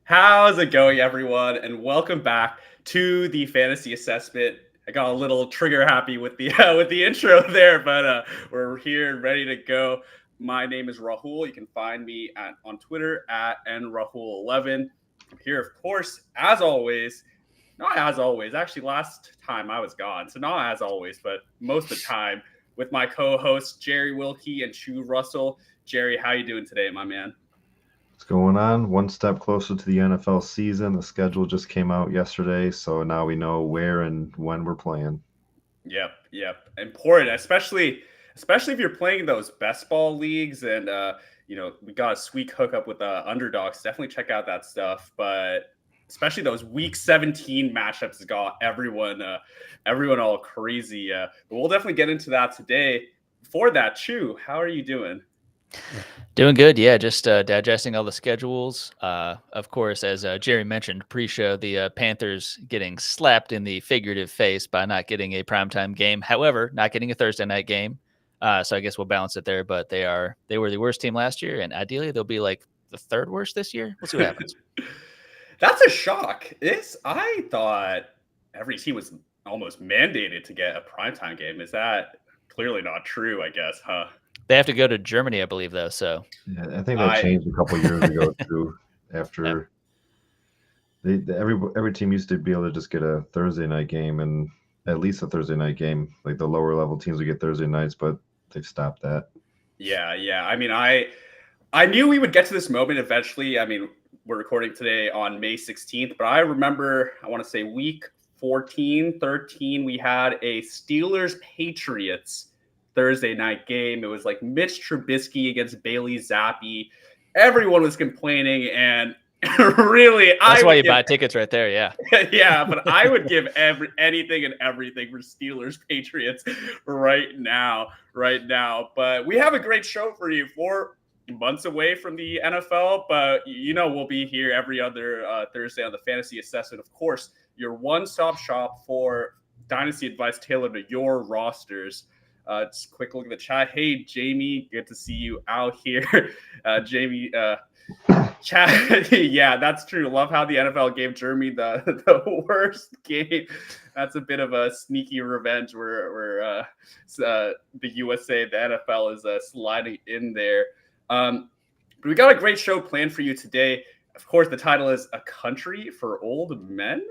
How's it going, everyone? And welcome back to the fantasy assessment. I got a little trigger happy with the with the intro there, but we're here and ready to go. My name is Rahul. You can find me on Twitter at nrahul11. I'm here, of course, as always. Not as always. Actually, last time I was gone, so not as always, but most of the time with my co-hosts Jerry Wilkie and Chu Russell. Jerry, how you doing today, my man? What's going on? One step closer to the NFL season. The schedule just came out yesterday, so now we know where and when we're playing. Yep. Important, especially if you're playing those best ball leagues and we got a sweet hookup with underdogs. Definitely check out that stuff. But especially those week 17 matchups has got everyone all crazy. But we'll definitely get into that today. Before that, Chu, how are you doing? Doing good, yeah. Just digesting all the schedules. Of course, as Jerry mentioned pre-show, the Panthers getting slapped in the figurative face by not getting a primetime game. However, not getting a Thursday night game. So I guess we'll balance it there. But they were the worst team last year, and ideally they'll be like the third worst this year. We'll see what happens. That's a shock. I thought every team was almost mandated to get a primetime game. Is that clearly not true? I guess, huh? They have to go to Germany, I believe, though. So Yeah, I think that changed a couple years ago too. After every team used to be able to just get a Thursday night game and at least a Thursday night game. Like the lower level teams would get Thursday nights, but they've stopped that. Yeah. I mean, I knew we would get to this moment eventually. I mean, we're recording today on May 16th, but I remember, I want to say week 14, 13, we had a Steelers Patriots Thursday night game. It was like Mitch Trubisky against Bailey Zappi. Everyone was complaining, and really, that's why you buy tickets right there. Yeah. Yeah, but I would give anything and everything for Steelers Patriots right now. But we have a great show for you. 4 months away from the NFL, but we'll be here every other Thursday on the Fantasy Assessment. Of course, your one-stop shop for dynasty advice tailored to your rosters. Just a quick look at the chat. Hey, Jamie, good to see you out here. Jamie, chat. Yeah, that's true. Love how the NFL gave Germany the worst game. That's a bit of a sneaky revenge where the USA, the NFL is sliding in there. But we got a great show planned for you today. Of course, the title is "A Country for Old Men?" ?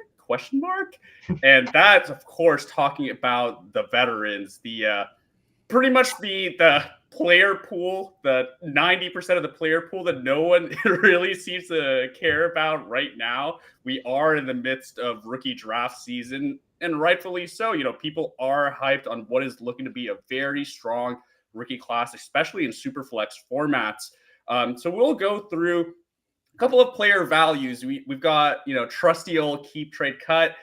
And that's, of course, talking about the veterans, the pretty much the player pool, the 90% of the player pool that no one really seems to care about right now. We are in the midst of rookie draft season, and rightfully so. People are hyped on what is looking to be a very strong rookie class, especially in Superflex formats. So we'll go through a couple of player values. We've got, trusty old keep trade cut,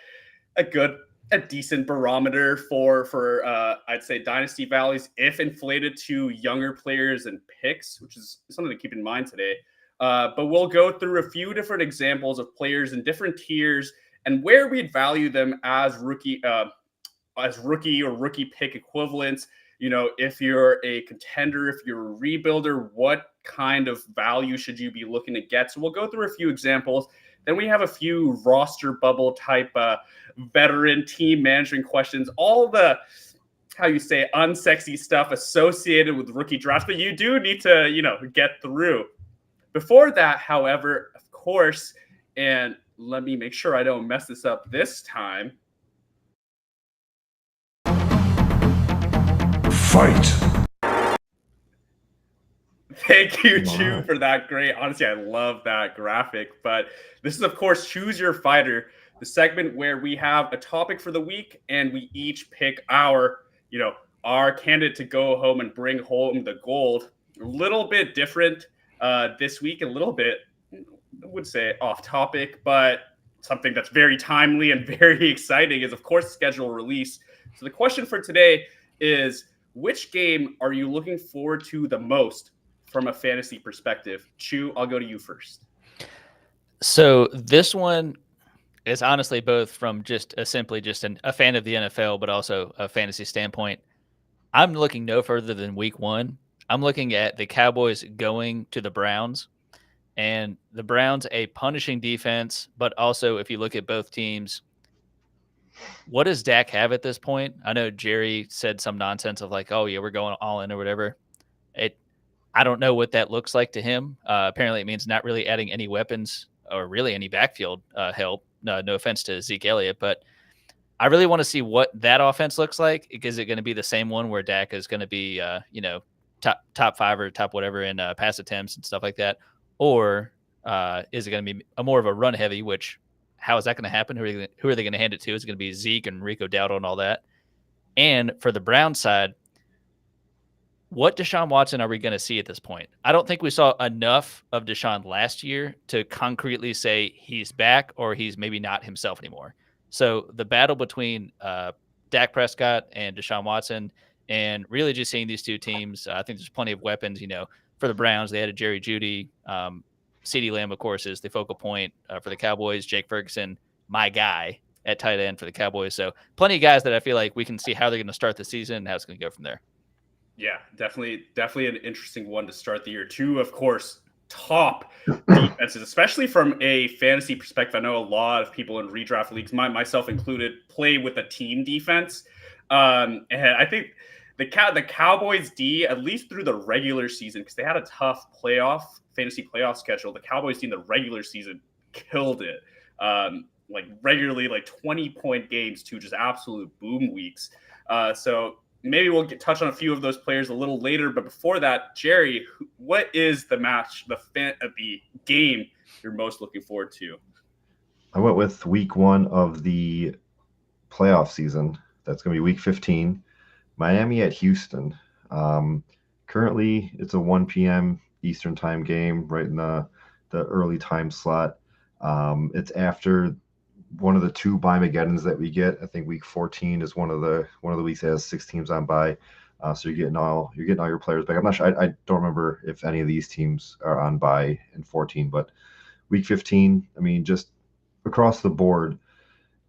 a decent barometer for I'd say dynasty values if inflated to younger players and picks, which is something to keep in mind today. But we'll go through a few different examples of players in different tiers and where we'd value them as rookie or rookie pick equivalents. If you're a contender, if you're a rebuilder, what kind of value should you be looking to get? So we'll go through a few examples. Then we have a few roster bubble type veteran team management questions, all the, how you say, unsexy stuff associated with rookie drafts, but you do need to, get through. Before that, however, of course, and let me make sure I don't mess this up this time. Fight. Thank you, Chu, for that great. Honestly, I love that graphic. But this is, of course, Choose Your Fighter, the segment where we have a topic for the week and we each pick our candidate to go home and bring home the gold. A little bit different this week, a little bit, I would say, off topic, but something that's very timely and very exciting is, of course, schedule release. So the question for today is, which game are you looking forward to the most from a fantasy perspective? Chu, I'll go to you first. So this one is honestly both from just a fan of the NFL, but also a fantasy standpoint. I'm looking no further than week 1. I'm looking at the Cowboys going to the Browns. And the Browns, a punishing defense, but also if you look at both teams, what does Dak have at this point? I know Jerry said some nonsense of like, "Oh yeah, we're going all in" or whatever. It, I don't know what that looks like to him. Apparently, it means not really adding any weapons or really any backfield help. No offense to Zeke Elliott, but I really want to see what that offense looks like. Is it going to be the same one where Dak is going to be, top five or top whatever in pass attempts and stuff like that, or is it going to be a more of a run heavy? Which, how is that going to happen? Who are they going to hand it to? Is it going to be Zeke and Rico Dowdle and all that? And for the Brown side, what Deshaun Watson are we going to see at this point? I don't think we saw enough of Deshaun last year to concretely say he's back or he's maybe not himself anymore. So the battle between Dak Prescott and Deshaun Watson, and really just seeing these two teams, I think there's plenty of weapons. For the Browns, they had a Jerry Jeudy. CeeDee Lamb, of course, is the focal point for the Cowboys. Jake Ferguson, my guy at tight end for the Cowboys. So plenty of guys that I feel like we can see how they're going to start the season and how it's going to go from there. Yeah, definitely an interesting one to start the year. Two, of course, top defenses, especially from a fantasy perspective. I know a lot of people in redraft leagues, myself included, play with a team defense. And I think the Cowboys D, at least through the regular season, because they had a tough fantasy playoff schedule, the Cowboys team, the regular season, killed it. Regularly, 20-point games to just absolute boom weeks. So maybe we'll touch on a few of those players a little later. But before that, Jerry, what is the game you're most looking forward to? I went with week 1 of the playoff season. That's going to be week 15. Miami at Houston. Currently, it's a 1 p.m. Eastern time game, right in the early time slot. It's after one of the 2 bye-mageddons that we get. I think week 14 is one of the weeks that has 6 teams on bye. So you're getting all your players back. I'm not sure. I don't remember if any of these teams are on bye in 14, but week 15, I mean, just across the board,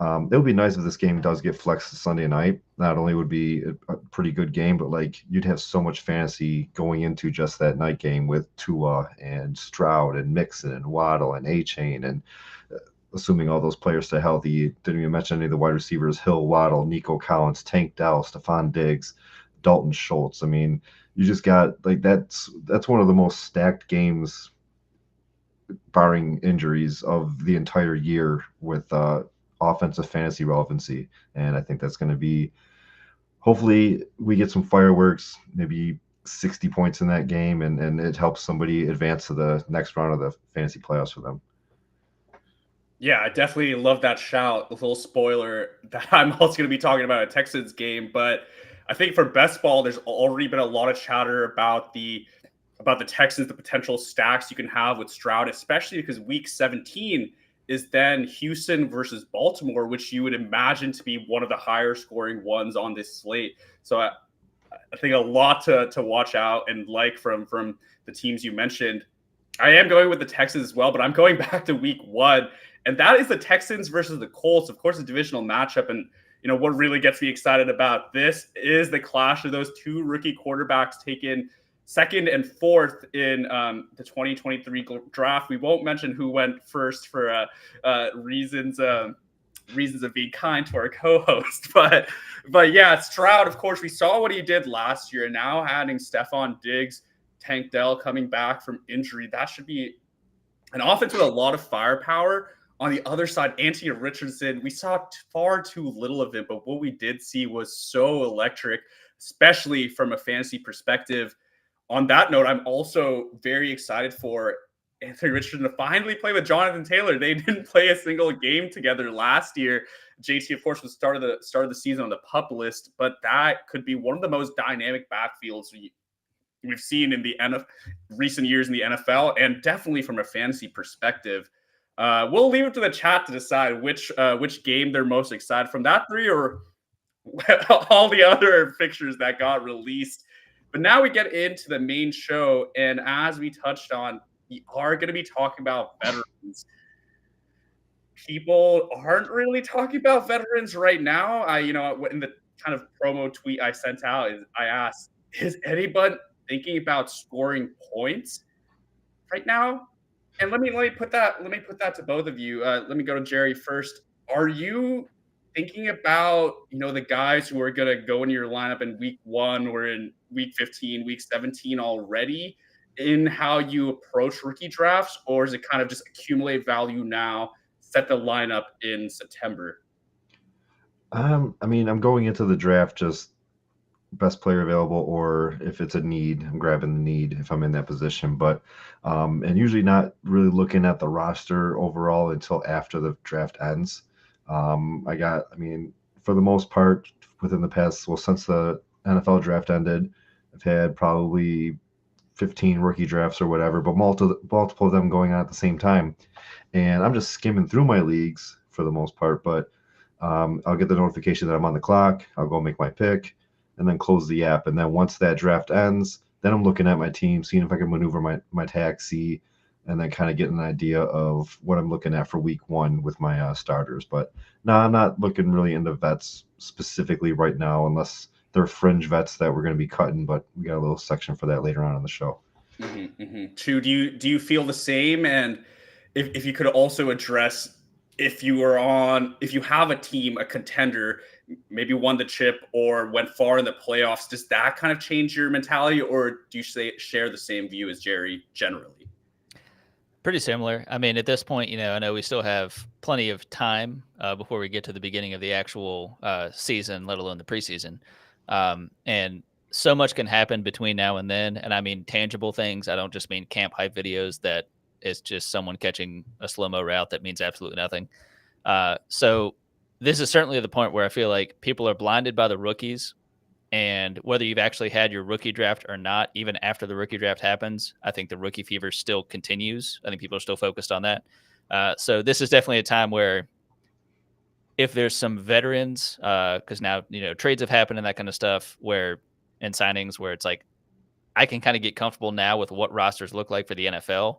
it'll be nice if this game does get flexed to Sunday night. Not only would be a pretty good game, but you'd have so much fantasy going into just that night game with Tua and Stroud and Mixon and Waddle and A-Chain and assuming all those players stay healthy. Didn't even mention any of the wide receivers: Hill, Waddle, Nico Collins, Tank Dell, Stephon Diggs, Dalton Schultz. I mean, you just got that's one of the most stacked games, barring injuries, of the entire year with offensive fantasy relevancy. And I think that's going to be, hopefully we get some fireworks, maybe 60 points in that game, and it helps somebody advance to the next round of the fantasy playoffs for them. Yeah, I definitely love that shout. A little spoiler that I'm also going to be talking about a Texans game, but I think for best ball, there's already been a lot of chatter about the Texans, the potential stacks you can have with Stroud, especially because week 17 is then Houston versus Baltimore, which you would imagine to be one of the higher scoring ones on this slate. So I think a lot to watch out and from the teams you mentioned. I am going with the Texans as well, but I'm going back to week 1, and that is the Texans versus the Colts. Of course, a divisional matchup, and what really gets me excited about this is the clash of those 2 rookie quarterbacks taken 2nd and 4th in the 2023 draft. We won't mention who went first for reasons of being kind to our co-host, but yeah, Stroud. Of course, we saw what he did last year, and now adding Stephon Diggs, Tank Dell coming back from injury, that should be an offense with a lot of firepower. On the other side, Anthony Richardson, we saw far too little of it, but what we did see was so electric, especially from a fantasy perspective. On that note, I'm also very excited for Anthony Richardson to finally play with Jonathan Taylor. They didn't play a single game together last year. JT, of course, was start of the season on the PUP list, but that could be one of the most dynamic backfields we've seen in the recent years in the NFL, and definitely from a fantasy perspective. We'll leave it to the chat to decide which game they're most excited from, that 3 or all the other fixtures that got released. But now we get into the main show, and as we touched on, we are going to be talking about veterans. People aren't really talking about veterans right now. In the kind of promo tweet I sent out, I asked, is anyone thinking about scoring points right now? And let me put that to both of you. Let me go to Jerry first. Are you thinking about, the guys who are gonna go into your lineup in week 1 or in week 15, week 17 already in how you approach rookie drafts? Or is it kind of just accumulate value now, set the lineup in September? I mean, I'm going into the draft just best player available, or if it's a need, I'm grabbing the need if I'm in that position. But and usually not really looking at the roster overall until after the draft ends. I mean, for the most part, within the past, well, since the NFL draft ended, I've had probably 15 rookie drafts or whatever, but multiple of them going on at the same time. And I'm just skimming through my leagues for the most part, but I'll get the notification that I'm on the clock. I'll go make my pick and then close the app. And then once that draft ends, then I'm looking at my team, seeing if I can maneuver my taxi, and then kind of getting an idea of what I'm looking at for week 1 with my starters. But no, I'm not looking really into vets specifically right now, unless they're fringe vets that we're going to be cutting. But we got a little section for that later on in the show. Chu, do you feel the same? And if you could also address, if you have a team, a contender, maybe won the chip or went far in the playoffs, does that kind of change your mentality, or do you share the same view as Jerry generally? Pretty similar. I mean, at this point, I know we still have plenty of time before we get to the beginning of the actual season, let alone the preseason. And so much can happen between now and then. And I mean, tangible things. I don't just mean camp hype videos that is just someone catching a slow-mo route that means absolutely nothing. So this is certainly the point where I feel like people are blinded by the rookies. And whether you've actually had your rookie draft or not, even after the rookie draft happens, I think the rookie fever still continues. I think people are still focused on that. So this is definitely a time where if there's some veterans, because now, trades have happened and that kind of stuff, and signings where it's like, I can kind of get comfortable now with what rosters look like for the NFL.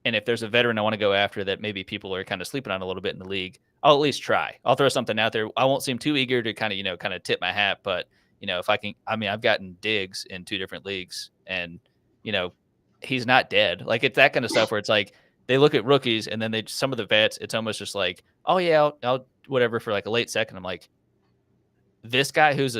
And if there's a veteran I want to go after that maybe people are kind of sleeping on a little bit in the league, I'll at least try. I'll throw something out there. I won't seem too eager to kind of tip my hat, but if I can, I mean, I've gotten Diggs in 2 different leagues, and he's not dead. Like, it's that kind of stuff where it's like they look at rookies and then some of the vets, it's almost just like, oh yeah, I'll whatever for like a late second. I'm like, this guy who's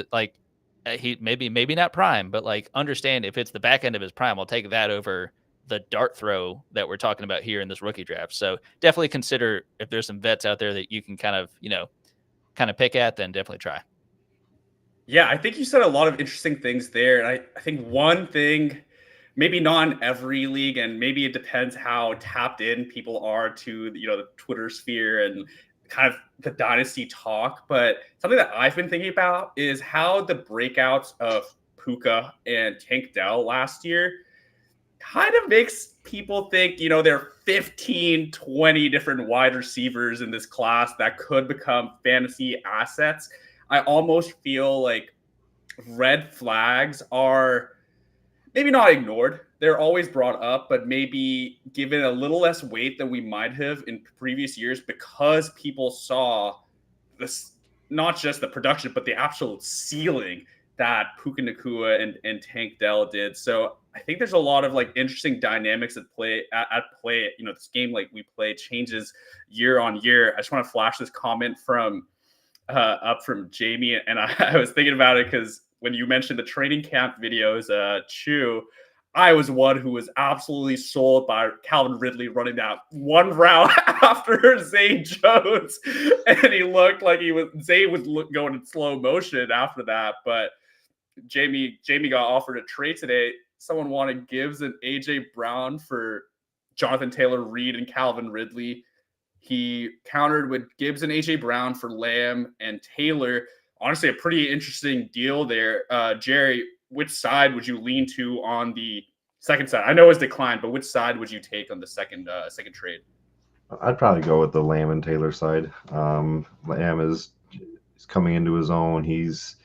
he maybe not prime, but like understand if it's the back end of his prime, I'll take that over the dart throw that we're talking about here in this rookie draft. So definitely consider if there's some vets out there that you can kind of pick at, then definitely try. Yeah, I think you said a lot of interesting things there. And I think one thing, maybe not in every league, and maybe it depends how tapped in people are to, the Twitter sphere and kind of the dynasty talk. But something that I've been thinking about is how the breakouts of Puka and Tank Dell last year kind of makes people think, there are 15, 20 different wide receivers in this class that could become fantasy assets. I almost feel like red flags are maybe not ignored. They're always brought up, but maybe given a little less weight than we might have in previous years, because people saw this, not just the production, but the absolute ceiling that Puka Nacua and Tank Dell did. So I think there's a lot of interesting dynamics at play. This game we play changes year on year. I just want to flash this comment from Jamie, and I was thinking about it because when you mentioned the training camp videos, Chu, I was one who was absolutely sold by Calvin Ridley running that one route after Zay Jones, and he looked like Zay was going in slow motion after that. But Jamie got offered a trade today. Someone wanted Gibbs and AJ Brown for Jonathan Taylor, Reed, and Calvin Ridley. He countered with Gibbs and AJ Brown for Lamb and Taylor. Honestly, a pretty interesting deal there. Jerry, which side would you lean to on the second side? I know it's declined, but which side would you take on the second trade? I'd probably go with the Lamb and Taylor side. Lamb is coming into his own. He's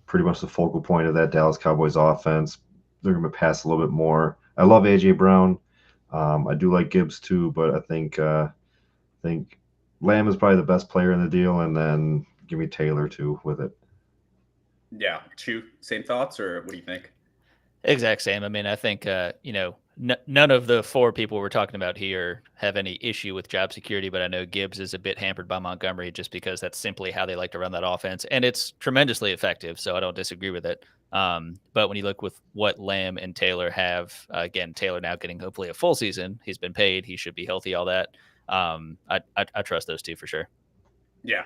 pretty much the focal point of that Dallas Cowboys offense. They're going to pass a little bit more. I love AJ Brown. I do like Gibbs too, but I think Lamb is probably the best player in the deal, and then give me Taylor too with it. Yeah, Chu, same thoughts, or what do you think? Exact same. I mean, I think none of the four people we're talking about here have any issue with job security, but I know Gibbs is a bit hampered by Montgomery just because that's simply how they like to run that offense, and it's tremendously effective. So I don't disagree with it. But when you look with what Lamb and Taylor have, again, Taylor now getting hopefully a full season. He's been paid. He should be healthy. All that. I trust those two for sure. Yeah,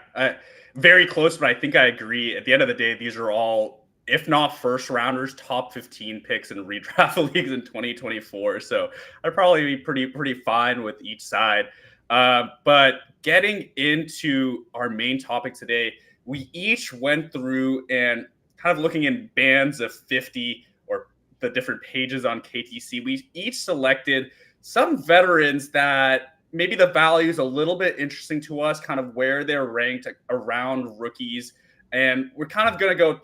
very close, but I think I agree. At the end of the day, these are all, if not first rounders, top 15 picks in redraft leagues in 2024. So I'd probably be pretty fine with each side. But getting into our main topic today, we each went through and kind of looking in bands of 50 or the different pages on KTC. We each selected some veterans that maybe the value is a little bit interesting to us, kind of where they're ranked around rookies. And we're kind of going to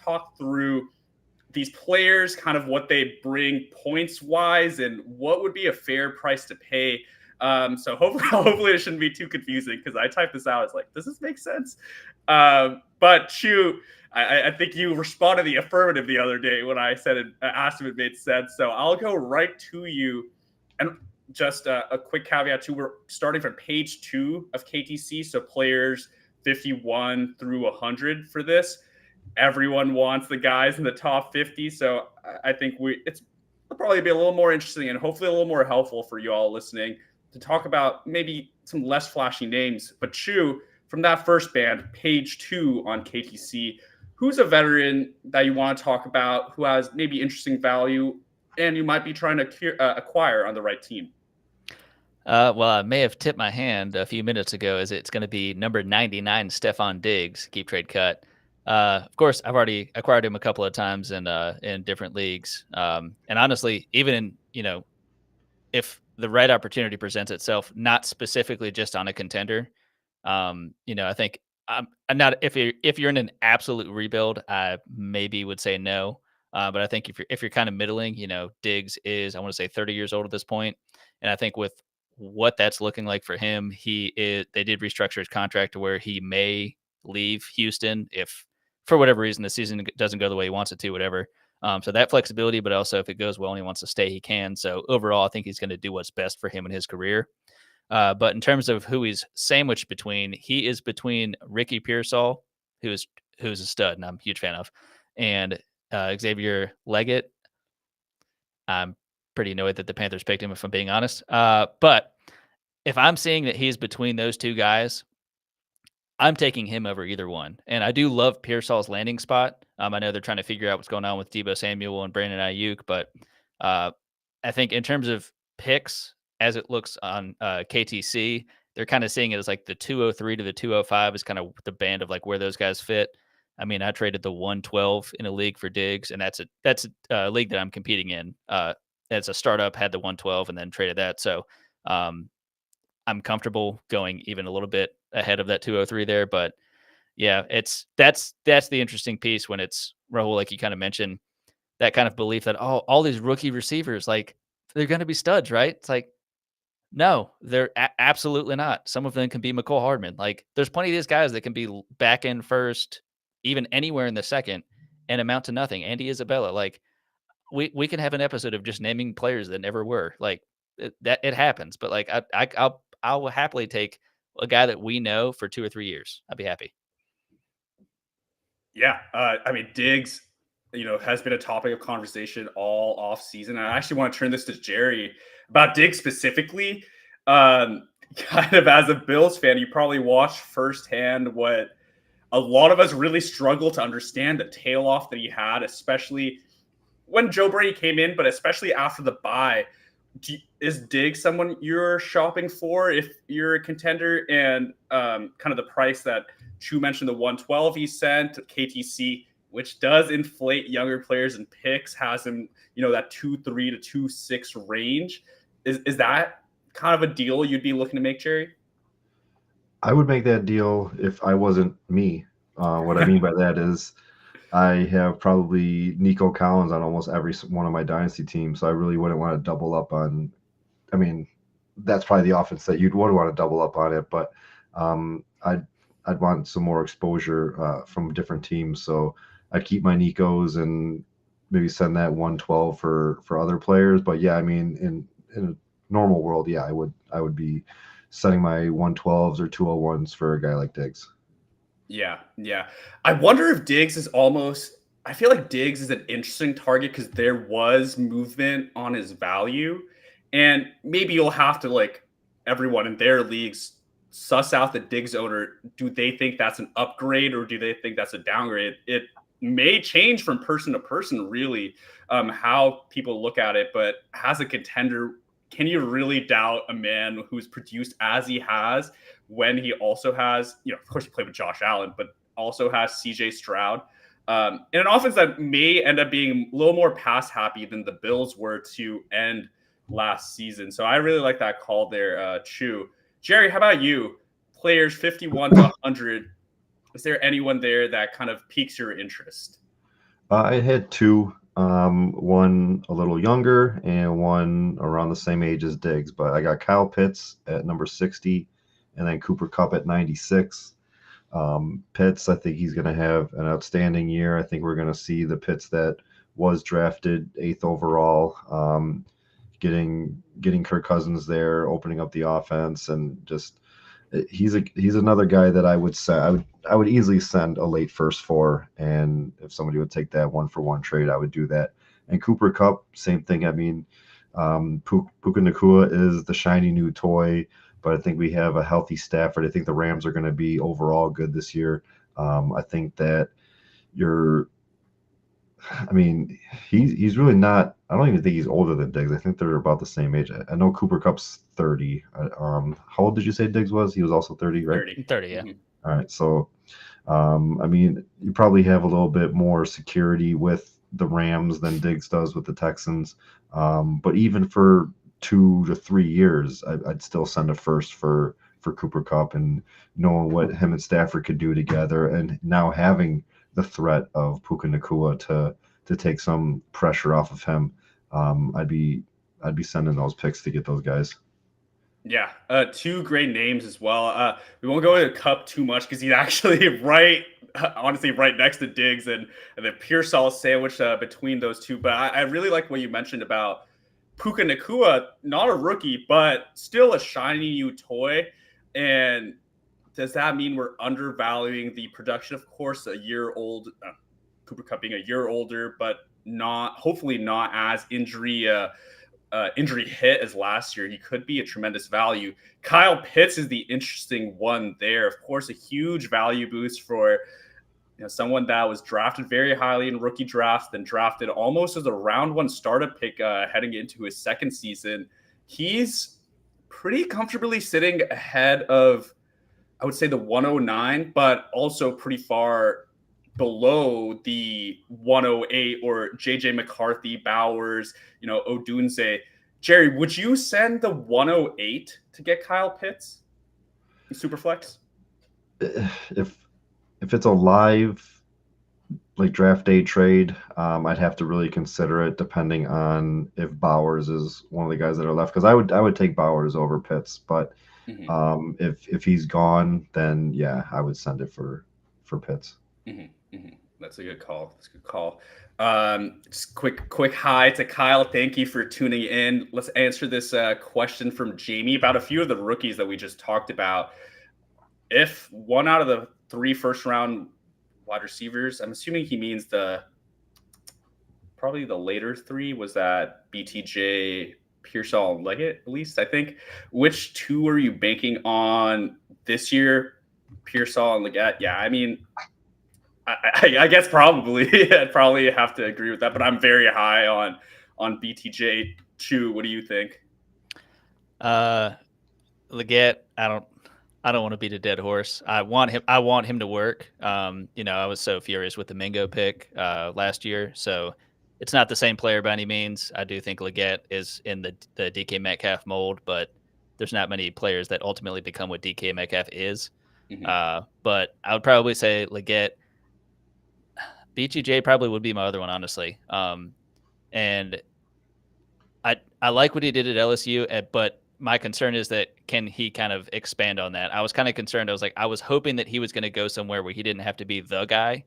talk through these players, kind of what they bring points wise and what would be a fair price to pay. So hopefully it shouldn't be too confusing, because I typed this out. It's like, does this make sense? But Chu, I think you responded the affirmative the other day when I said asked if it made sense. So I'll go right to you. And just a quick caveat too, we're starting from page 2 of KTC, so players 51 through 100 for this. Everyone wants the guys in the top 50, so I think it'll probably be a little more interesting and hopefully a little more helpful for you all listening to talk about maybe some less flashy names. But Chu, from that first band, page 2 on KTC, who's a veteran that you want to talk about who has maybe interesting value and you might be trying to acquire on the right team? Well, I may have tipped my hand a few minutes ago, as it's going to be number 99, Stefon Diggs, keep trade cut. Of course, I've already acquired him a couple of times in different leagues. And honestly, even in, if the right opportunity presents itself, not specifically just on a contender, I think I'm not, if you're in an absolute rebuild, I maybe would say no. But I think if you're kind of middling, Diggs is, I want to say 30 years old at this point. And I think with what that's looking like for him, they did restructure his contract to where he may leave Houston if for whatever reason the season doesn't go the way he wants it to, whatever. So that flexibility, but also if it goes well and he wants to stay, he can. So overall, I think he's going to do what's best for him in his career. But in terms of who he's sandwiched between, he is between Ricky Pearsall, who's a stud, and I'm a huge fan of, and Xavier Leggett. I'm pretty annoyed that the Panthers picked him, if I'm being honest. But if I'm seeing that he's between those two guys, I'm taking him over either one. And I do love Pearsall's landing spot. I know they're trying to figure out what's going on with Deebo Samuel and Brandon Ayuk, but I think in terms of picks, as it looks on KTC, they're kind of seeing it as like the 203 to the 205 is kind of the band of like where those guys fit. I mean, I traded the 112 in a league for Diggs, and that's a league that I'm competing in. As a startup, had the 112 and then traded that. So I'm comfortable going even a little bit ahead of that 203 there. But yeah, that's the interesting piece when it's Rahul, like you kind of mentioned, that kind of belief that all these rookie receivers, like they're going to be studs, right? It's like, no, they're absolutely not. Some of them can be McCole Hardman. Like there's plenty of these guys that can be back end first, even anywhere in the second, and amount to nothing. Andy Isabella, like we can have an episode of just naming players that never were. Like it happens, but like I'll happily take a guy that we know for 2 or 3 years. I'd be happy. Yeah, I mean, Diggs, has been a topic of conversation all off season. I actually want to turn this to Jerry about Diggs specifically. Kind of as a Bills fan, you probably watched firsthand what a lot of us really struggle to understand, the tail off that he had, especially when Joe Brady came in, but especially after the bye. Is Diggs someone you're shopping for if you're a contender? And kind of the price that Chu mentioned, the 112 he sent, KTC, which does inflate younger players and picks, has him, that 2.3 to 2.6 range. Is that kind of a deal you'd be looking to make, Jerry? I would make that deal if I wasn't me. What I mean by that is I have probably Nico Collins on almost every one of my dynasty teams, so I really wouldn't want to double up on. I mean, that's probably the offense that you'd want to double up on it, but I'd want some more exposure from different teams. So I'd keep my Nicos, and maybe send that 112 for other players. But yeah, I mean, in a normal world, yeah, I would be sending my 112s or 201s for a guy like Diggs. Yeah, yeah. I wonder if Diggs is almost. I feel like Diggs is an interesting target because there was movement on his value, and maybe you'll have to like everyone in their leagues suss out the Diggs owner. Do they think that's an upgrade or do they think that's a downgrade? It may change from person to person, really, how people look at it. But as a contender, can you really doubt a man who's produced as he has? When he also has, of course, he played with Josh Allen, but also has CJ Stroud. In an offense that may end up being a little more pass happy than the Bills were to end last season. So I really like that call there, Chew. Jerry, how about you? Players 51 to 100. Is there anyone there that kind of piques your interest? I had two, one a little younger and one around the same age as Diggs. But I got Kyle Pitts at number 60 and then Cooper Kupp at 96. Pitts, I think he's going to have an outstanding year. I think we're going to see the Pitts that was drafted 8th overall, getting Kirk Cousins there, opening up the offense, and just he's another guy that I would say I would easily send a late first for, and if somebody would take that 1-for-1 trade, I would do that. And Cooper Kupp, same thing. I mean, Puka Nacua is the shiny new toy, but I think we have a healthy Stafford. I think the Rams are going to be overall good this year. I think that he's really not. I don't even think he's older than Diggs. I think they're about the same age. I know Cooper Kupp's 30. How old did you say Diggs was? He was also 30, right? 30, yeah. All right. So, I mean, you probably have a little bit more security with the Rams than Diggs does with the Texans. But even for 2 to 3 years, I'd still send a first for Cooper Kupp, and knowing what him and Stafford could do together, and now having the threat of Puka Nacua to take some pressure off of him, I'd be sending those picks to get those guys. Yeah, two great names as well. We won't go into Kupp too much because he's actually honestly, right next to Diggs and the Pearsall sandwich between those two. But I really like what you mentioned about Puka Nacua, not a rookie, but still a shiny new toy. And does that mean we're undervaluing the production? Of course, a year old, Cooper Kupp being a year older, but hopefully not as injury hit as last year. He could be a tremendous value. Kyle Pitts is the interesting one there. Of course, a huge value boost for someone that was drafted very highly in rookie drafts, then drafted almost as a round 1 startup pick heading into his second season. He's pretty comfortably sitting ahead of, I would say, the 109, but also pretty far below the 108 or JJ McCarthy, Bowers, Odunze. Jerry, would you send the 108 to get Kyle Pitts in Superflex? If it's a live like draft day trade, I'd have to really consider it depending on if Bowers is one of the guys that are left, because I would take Bowers over Pitts, but if he's gone, then yeah, I would send it for Pitts. That's a good call. Just quick hi to Kyle. Thank you for tuning in. Let's answer this question from Jamie about a few of the rookies that we just talked about. If one out of the 3 first-round wide receivers, I'm assuming he means probably the later 3, was that BTJ, Pearsall, and Leggett, at least, I think. Which 2 are you banking on this year? Pearsall and Leggett? Yeah, I mean, I guess probably. I'd probably have to agree with that, but I'm very high on BTJ too. What do you think? Leggett, I don't want to beat a dead horse. I want him to work. I was so furious with the Mingo pick last year, so it's not the same player by any means. I do think Leggett is in the DK Metcalf mold, but there's not many players that ultimately become what DK Metcalf is. But I would probably say Leggett. BTJ probably would be my other one, honestly. And I like what he did at LSU, but my concern is that can he kind of expand on that? I was kind of concerned. I was hoping that he was going to go somewhere where he didn't have to be the guy,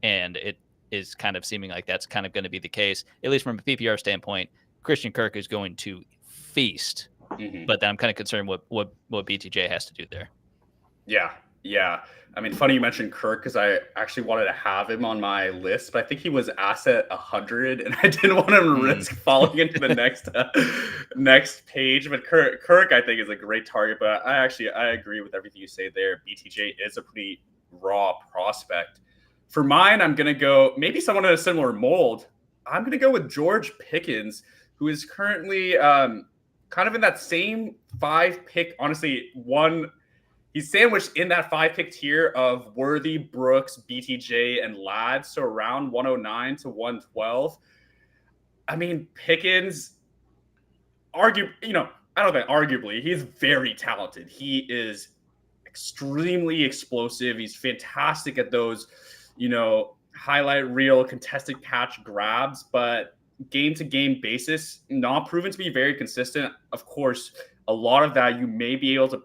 and it is kind of seeming like that's kind of going to be the case, at least from a PPR standpoint. Christian Kirk is going to feast, but then I'm kind of concerned what BTJ has to do there. Yeah. I mean, funny you mentioned Kirk because I actually wanted to have him on my list, but I think he was asset 100, and I didn't want him to risk falling into the next page. But Kirk, I think, is a great target. But I agree with everything you say there. BTJ is a pretty raw prospect. For mine, I'm gonna go maybe someone in a similar mold. I'm gonna go with George Pickens, who is currently kind of in that same 5-pick. Honestly, he's sandwiched in that 5-pick tier of Worthy, Brooks, BTJ, and Ladd. So around 109 to 112. I mean, Pickens, arguably, he's very talented. He is extremely explosive. He's fantastic at those, highlight reel contested catch grabs, but game to game basis, not proven to be very consistent. Of course, a lot of that you may be able to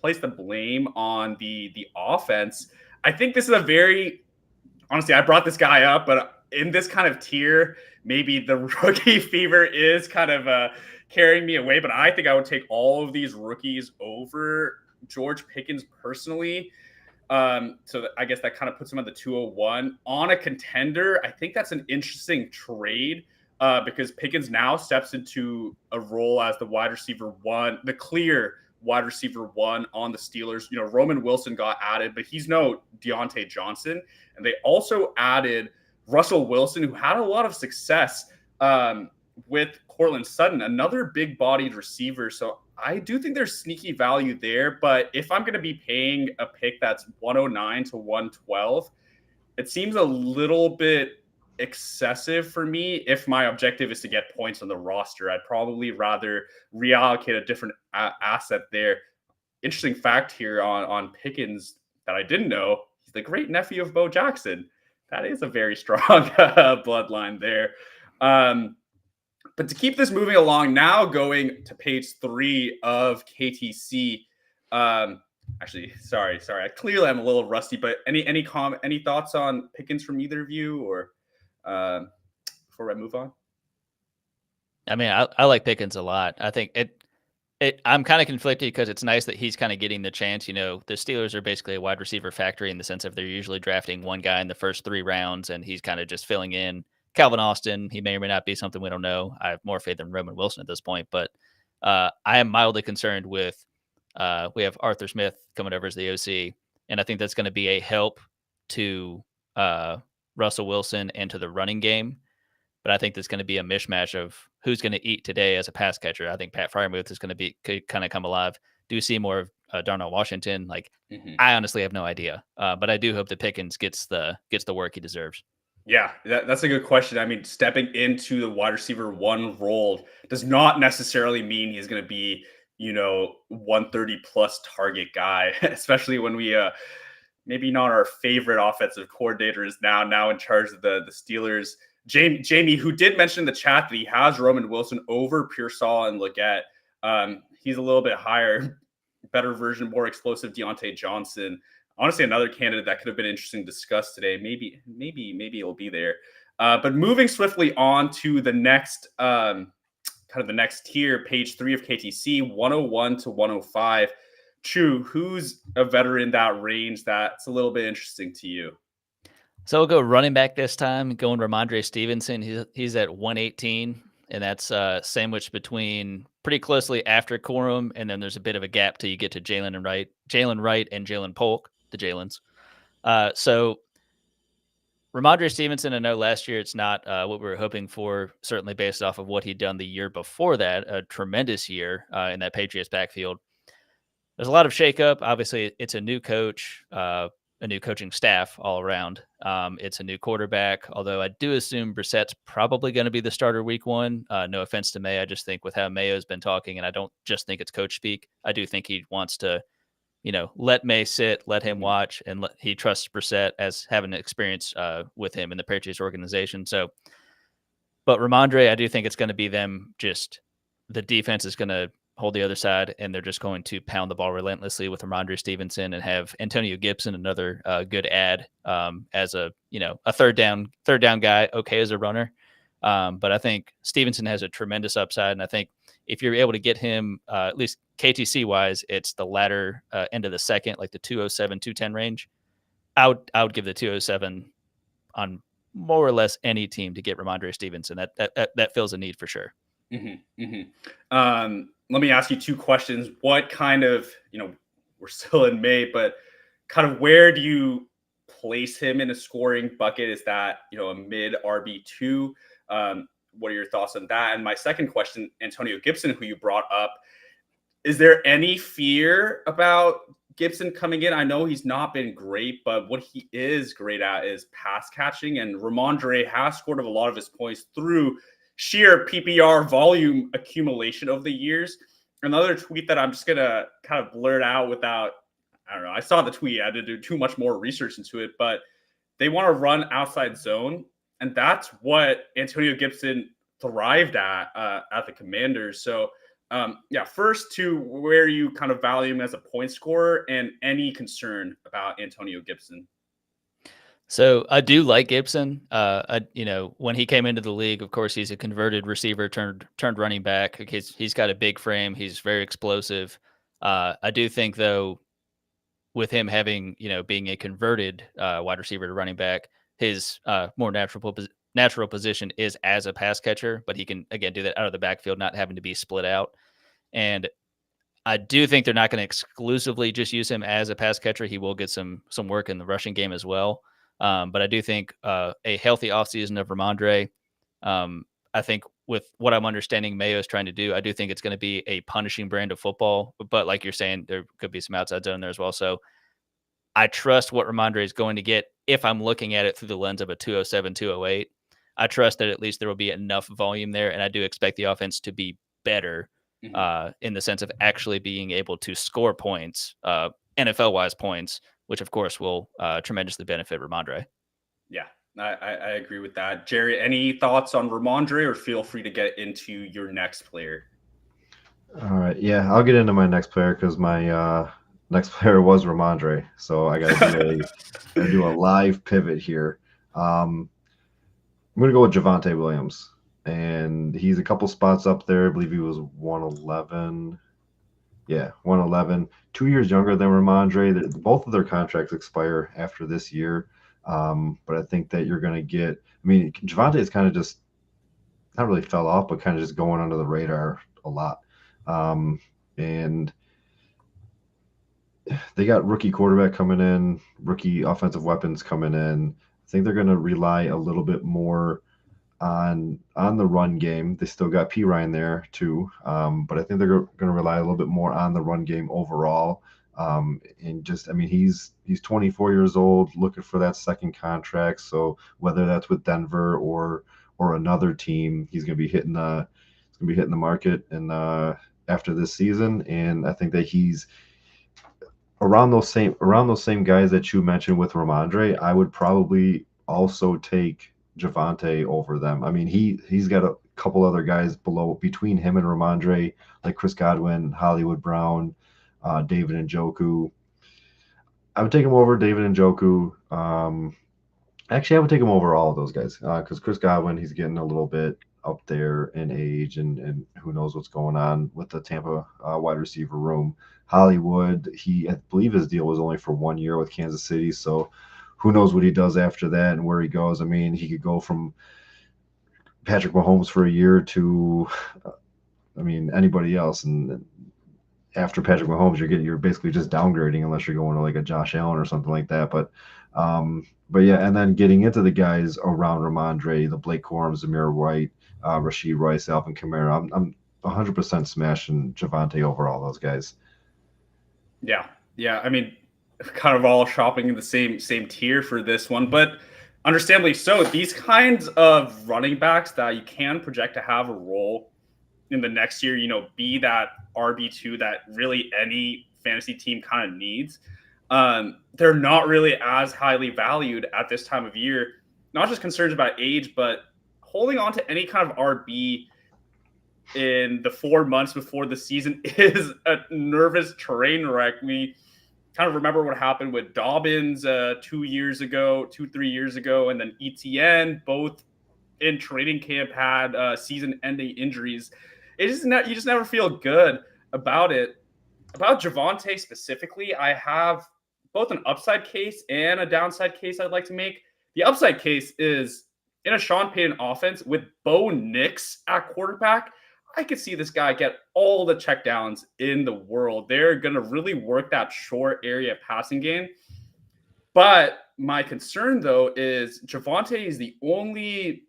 place the blame on the offense. I think this is honestly, I brought this guy up, but in this kind of tier, maybe the rookie fever is kind of carrying me away, but I think I would take all of these rookies over George Pickens personally. So I guess that kind of puts him at the 201 on a contender. I think that's an interesting trade because Pickens now steps into a role as the wide receiver one, the clear wide receiver one on the Steelers. Roman Wilson got added, but he's no Deontay Johnson. And they also added Russell Wilson, who had a lot of success with Courtland Sutton, another big-bodied receiver. So I do think there's sneaky value there. But if I'm going to be paying a pick that's 109 to 112, it seems a little bit excessive for me. If my objective is to get points on the roster, I'd probably rather reallocate a different asset there. Interesting fact here on Pickens that I didn't know: he's the great nephew of Bo Jackson. That is a very strong bloodline there. But to keep this moving along, now going to page 3 of KTC. Actually, sorry. Clearly, I'm a little rusty. But any thoughts on Pickens from either of you, or before I move on? I mean, I like Pickens a lot. I think I'm kind of conflicted because it's nice that he's kind of getting the chance. The Steelers are basically a wide receiver factory in the sense of they're usually drafting one guy in the first 3 rounds, and he's kind of just filling in. Calvin Austin, he may or may not be something we don't know. I have more faith in Roman Wilson at this point, but I am mildly concerned with we have Arthur Smith coming over as the OC, and I think that's going to be a help to Russell Wilson and to the running game. But I think there's going to be a mishmash of who's going to eat today as a pass catcher. I think Pat Freiermuth is going to kind of come alive. Do you see more of Darnell Washington? I honestly have no idea, but I do hope that Pickens gets the work he deserves. Yeah, that's a good question. I mean, stepping into the wide receiver one role does not necessarily mean he's going to be, 130 plus target guy, especially when we maybe not our favorite offensive coordinator is now in charge of the Steelers. Jamie, who did mention in the chat that he has Roman Wilson over Pearsall and Leggett. He's a little bit higher, better version, more explosive Deontay Johnson. Honestly, another candidate that could have been interesting to discuss today. Maybe it'll be there. But moving swiftly on to the next kind of the next tier, page 3 of KTC, 101 to 105. Chu, who's a veteran in that range that's a little bit interesting to you? So we'll go running back this time, going Ramondre Stevenson. He's at 118, and that's sandwiched between pretty closely after Corum, and then there's a bit of a gap till you get to Jalen Wright, and Jalen Polk, the Jalens. So Ramondre Stevenson, I know last year it's not what we were hoping for, certainly based off of what he'd done the year before that, a tremendous year in that Patriots backfield. There's a lot of shakeup. Obviously, it's a new coach, a new coaching staff all around. It's a new quarterback, although I do assume Brissett's probably going to be the starter week 1. No offense to May. I just think with how Mayo's been talking, and I don't just think it's coach speak, I do think he wants to, let May sit, let him watch, and he trusts Brissett as having experience with him in the Patriots organization. So, but Ramondre, I do think it's going to be them. Just the defense is going to hold the other side, and they're just going to pound the ball relentlessly with Ramondre Stevenson and have Antonio Gibson, another good ad, as a third down guy, okay as a runner. But I think Stevenson has a tremendous upside, and I think if you're able to get him, at least KTC wise, it's the latter end of the second, like the 207, 210 range. I would give the 207 on more or less any team to get Ramondre Stevenson. That fills a need for sure. Mm-hmm, mm-hmm. Let me ask you two questions. What kind of, we're still in May, but kind of where do you place him in a scoring bucket? Is that, a mid RB2? What are your thoughts on that? And my second question, Antonio Gibson, who you brought up, is there any fear about Gibson coming in? I know he's not been great, but what he is great at is pass catching, and Ramondre has scored a lot of his points through sheer PPR volume accumulation over the years. Another tweet that I'm just going to kind of blurt out without, I don't know, I saw the tweet, I had to do too much more research into it, but they want to run outside zone, and that's what Antonio Gibson thrived at the Commanders. So, first to where you kind of value him as a point scorer and any concern about Antonio Gibson. So I do like Gibson. When he came into the league, of course, he's a converted receiver turned running back. He's got a big frame. He's very explosive. I do think, though, with him having, being a converted wide receiver to running back, his more natural position is as a pass catcher, but he can, again, do that out of the backfield, not having to be split out. And I do think they're not going to exclusively just use him as a pass catcher. He will get some work in the rushing game as well. But I do think a healthy offseason of Ramondre, I think with what I'm understanding Mayo is trying to do, I do think it's going to be a punishing brand of football. But like you're saying, there could be some outside zone there as well. So I trust what Ramondre is going to get if I'm looking at it through the lens of a 207, 208. I trust that at least there will be enough volume there, and I do expect the offense to be better in the sense of actually being able to score points, NFL-wise points, which, of course, will tremendously benefit Ramondre. Yeah, I agree with that. Jerry, any thoughts on Ramondre, or feel free to get into your next player? All right. Yeah, I'll get into my next player because my next player was Ramondre. So I got to do a live pivot here. I'm going to go with Javonte Williams. And he's a couple spots up there. I believe he was 111. Yeah, 111. 2 years younger than Ramondre. Both of their contracts expire after this year. But I think that you're going to get – I mean, Javonte is kind of just – not really fell off, but kind of just going under the radar a lot. And they got rookie quarterback coming in, rookie offensive weapons coming in. I think they're going to rely a little bit more on the run game. They still got P. Ryan there too, but I think they're going to rely a little bit more on the run game overall. And just, I mean, he's 24 years old, looking for that second contract. So whether that's with Denver or another team, he's going to be hitting the market and after this season. And I think that he's around those same guys that you mentioned with Ramondre. I would probably also take Javonte over them. I mean, he's got a couple other guys between him and Ramondre, like Chris Godwin, Hollywood Brown, David Njoku. I would take him over David Njoku. Actually, I would take him over all of those guys because Chris Godwin, he's getting a little bit up there in age, and who knows what's going on with the Tampa wide receiver room. Hollywood, I believe his deal was only for 1 year with Kansas City, so who knows what he does after that and where he goes. I mean, he could go from Patrick Mahomes for a year to, anybody else. And after Patrick Mahomes, you're basically just downgrading unless you're going to like a Josh Allen or something like that. But yeah, and then getting into the guys around Ramondre, the Blake Corums, Zamir White, Rashid Rice, Alvin Kamara, I'm 100% smashing Javonte over all those guys. Yeah. I mean, kind of all shopping in the same tier for this one, but understandably so. These kinds of running backs that you can project to have a role in the next year, be that RB2 that really any fantasy team kind of needs. They're not really as highly valued at this time of year. Not just concerns about age, but holding on to any kind of RB in the 4 months before the season is a nervous train wreck. We kind of remember what happened with Dobbins 3 years ago, and then ETN, both in training camp had season-ending injuries. You just never feel good about it. About Javonte specifically, I have both an upside case and a downside case I'd like to make. The upside case is in a Sean Payton offense with Bo Nix at quarterback. I could see this guy get all the checkdowns in the world. They're going to really work that short area passing game. But my concern, though, is Javonte is the only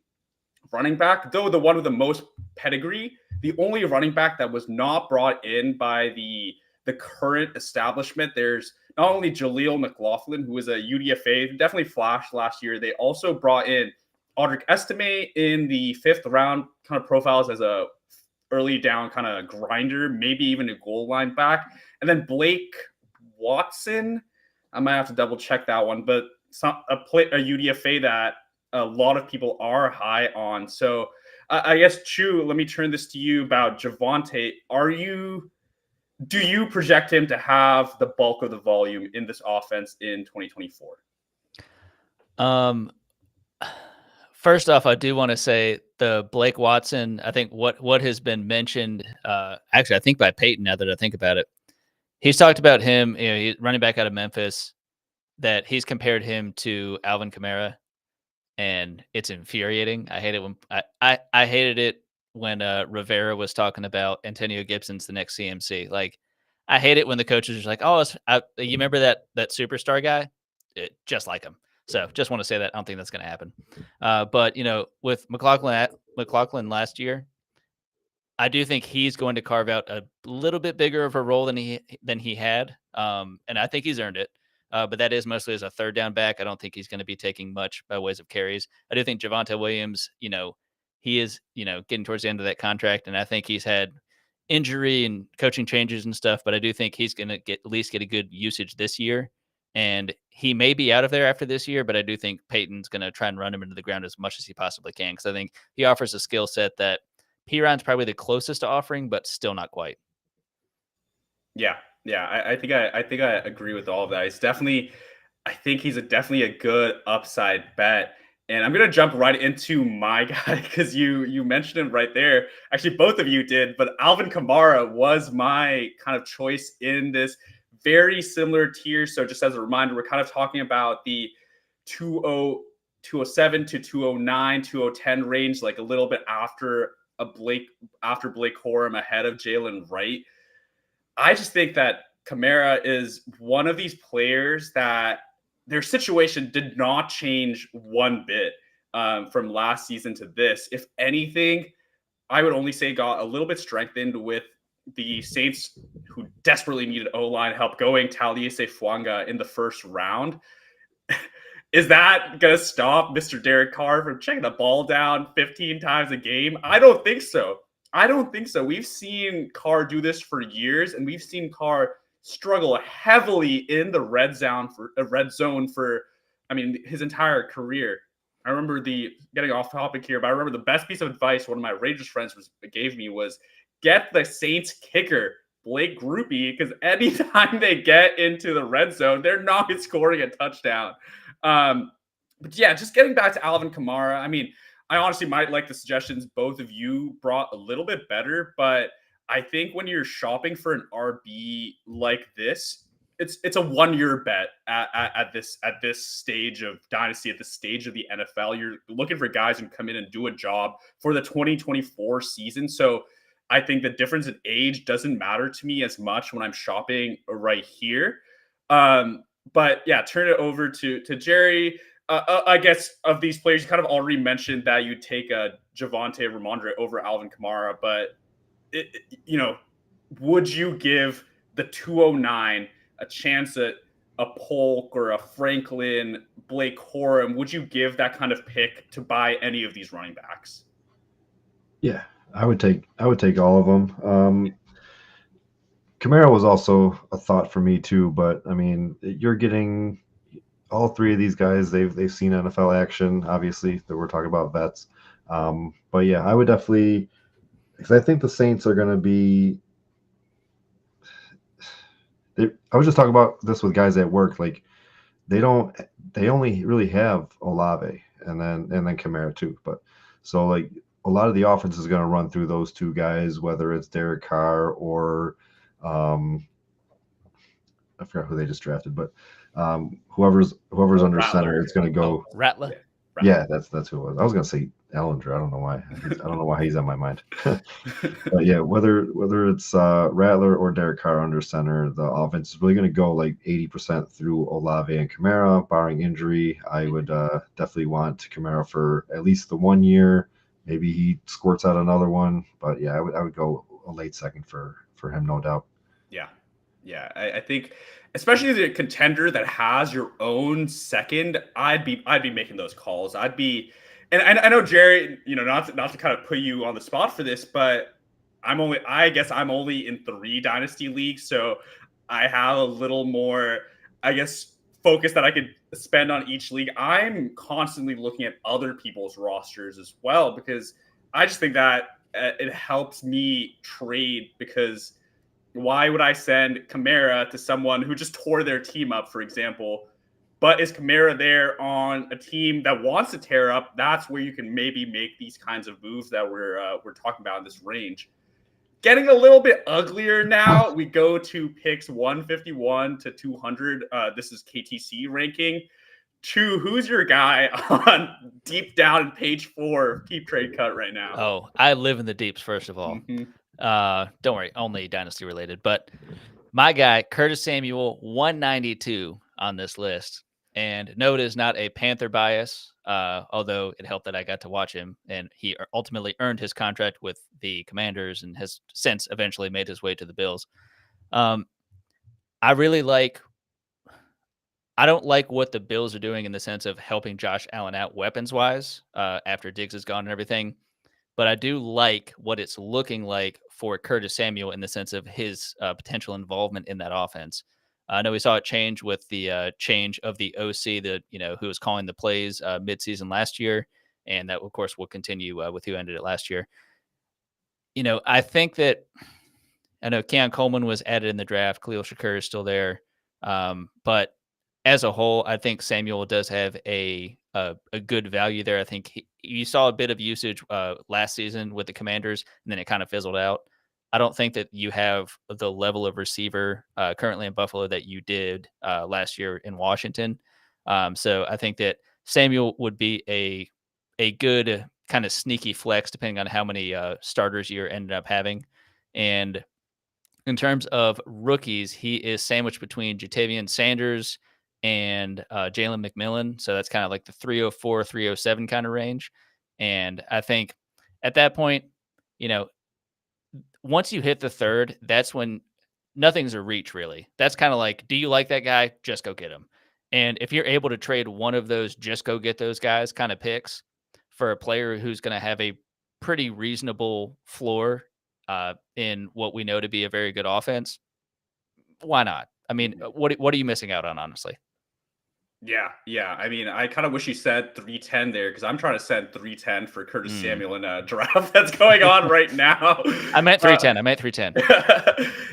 running back, though the one with the most pedigree, the only running back that was not brought in by the current establishment. There's not only Jaleel McLaughlin, who was a UDFA, definitely flashed last year. They also brought in Audric Estime in the 5th round, kind of profiles as a early down kind of grinder, maybe even a goal line back. And then Blake Watson, I might have to double check that one, but a UDFA that a lot of people are high on. So I guess, Chu, let me turn this to you about Javonte. Do you project him to have the bulk of the volume in this offense in 2024? First off, I do want to say the Blake Watson, I think what has been mentioned, actually, I think by Peyton, now that I think about it, he's talked about him, running back out of Memphis, that he's compared him to Alvin Kamara, and it's infuriating. I hate it when I hated it when Rivera was talking about Antonio Gibson's the next CMC. Like, I hate it when the coaches are like, "Oh, you remember that superstar guy? Just like him." So, just want to say that I don't think that's going to happen. But with McLaughlin last year, I do think he's going to carve out a little bit bigger of a role than he had, and I think he's earned it. But that is mostly as a third down back. I don't think he's going to be taking much by ways of carries. I do think Javonte Williams, he is, getting towards the end of that contract, and I think he's had injury and coaching changes and stuff, but I do think he's going to at least get a good usage this year, and he may be out of there after this year, but I do think Peyton's going to try and run him into the ground as much as he possibly can, because I think he offers a skill set that Piron's probably the closest to offering, but still not quite. Yeah. I think I agree with all of that. I think he's definitely a good upside bet. And I'm gonna jump right into my guy because you mentioned him right there. Actually, both of you did, but Alvin Kamara was my kind of choice in this very similar tier. So just as a reminder, we're kind of talking about the 207 to 209, 2010 range, like a little bit after Blake Corum, ahead of Jalen Wright. I just think that Kamara is one of these players that their situation did not change one bit from last season to this. If anything, I would only say got a little bit strengthened with the Saints, who desperately needed O-line help, going Taliese Fuanga in the first round. Is that going to stop Mr. Derek Carr from checking the ball down 15 times a game? I don't think so. We've seen Carr do this for years, and we've seen Carr struggle heavily in the red zone for his entire career. I remember getting off topic here, but I remember the best piece of advice one of my Rangers friends gave me was get the Saints kicker, Blake Grupe, because anytime they get into the red zone, they're not scoring a touchdown. But yeah, just getting back to Alvin Kamara, I honestly might like the suggestions both of you brought a little bit better, but I think when you're shopping for an RB like this, it's a 1-year bet at this stage of dynasty, at this stage of the NFL. You're looking for guys who can come in and do a job for the 2024 season. So I think the difference in age doesn't matter to me as much when I'm shopping right here. But yeah, turn it over to Jerry. I guess of these players, you kind of already mentioned that you take Javonte Ramondre over Alvin Kamara, but would you give the 209 a chance at a Polk or a Franklin, Blake Corum? Would you give that kind of pick to buy any of these running backs? Yeah, I would take all of them. Kamara was also a thought for me too, but you're getting all three of these guys. They've seen NFL action, obviously, that we're talking about vets. But yeah, I would definitely because I think the Saints are going to be. I was just talking about this with guys at work. Like they only really have Olave and then Kamara too. But so like a lot of the offense is going to run through those two guys, whether it's Derek Carr or I forgot who they just drafted, but whoever's under center, Rattler. it's going to go. Rattler. Yeah, that's who it was. I was going to say Ellinger. I don't know why. I don't know why he's on my mind. But yeah, whether it's Rattler or Derek Carr under center, the offense is really going to go like 80% through Olave and Kamara, barring injury. I would definitely want Kamara for at least the 1 year. Maybe he squirts out another one, but yeah, I would go a late second for him, no doubt. Yeah, I think especially as a contender that has your own second, I'd be making those calls. I'd be, and I know Jerry, not to kind of put you on the spot for this, but I guess I'm only in 3 dynasty leagues, so I have a little more, I guess, focus that I could spend on each league. I'm constantly looking at other people's rosters as well because I just think that it helps me trade because why would I send Kamara to someone who just tore their team up, for example? But is Kamara there on a team that wants to tear up? That's where you can maybe make these kinds of moves that we're talking about in this range. Getting a little bit uglier now. We go to picks 151 to 200. This is KTC ranking. Who's your guy on deep down in page 4 of Keep Trade Cut right now? Oh, I live in the deeps, first of all. Mm-hmm. Don't worry, only dynasty related. But my guy, Curtis Samuel, 192 on this list. And no, it is not a Panther bias, although it helped that I got to watch him. And he ultimately earned his contract with the Commanders and has since eventually made his way to the Bills. I really like. I don't like what the Bills are doing in the sense of helping Josh Allen out weapons-wise after Diggs is gone and everything. But I do like what it's looking like for Curtis Samuel in the sense of his potential involvement in that offense. I know we saw it change with the change of the OC, who was calling the plays midseason last year, and that of course will continue with who ended it last year. I think that I know Keon Coleman was added in the draft. Khalil Shakir is still there, but as a whole, I think Samuel does have a good value there. I think you saw a bit of usage last season with the Commanders, and then it kind of fizzled out. I don't think that you have the level of receiver currently in Buffalo that you did last year in Washington. So I think that Samuel would be a good kind of sneaky flex depending on how many starters you're ended up having. And in terms of rookies, he is sandwiched between Jatavian Sanders and Jalen McMillan. So that's kind of like the 304, 307 kind of range. And I think at that point, once you hit the third, that's when nothing's a reach, really. That's kind of like, do you like that guy? Just go get him. And if you're able to trade one of those, just go get those guys kind of picks for a player who's going to have a pretty reasonable floor in what we know to be a very good offense, why not? I mean, what are you missing out on, honestly? Yeah. I mean, I kind of wish you said 310 there because I'm trying to send 310 for Curtis Samuel in a draft that's going on right now. I meant 310.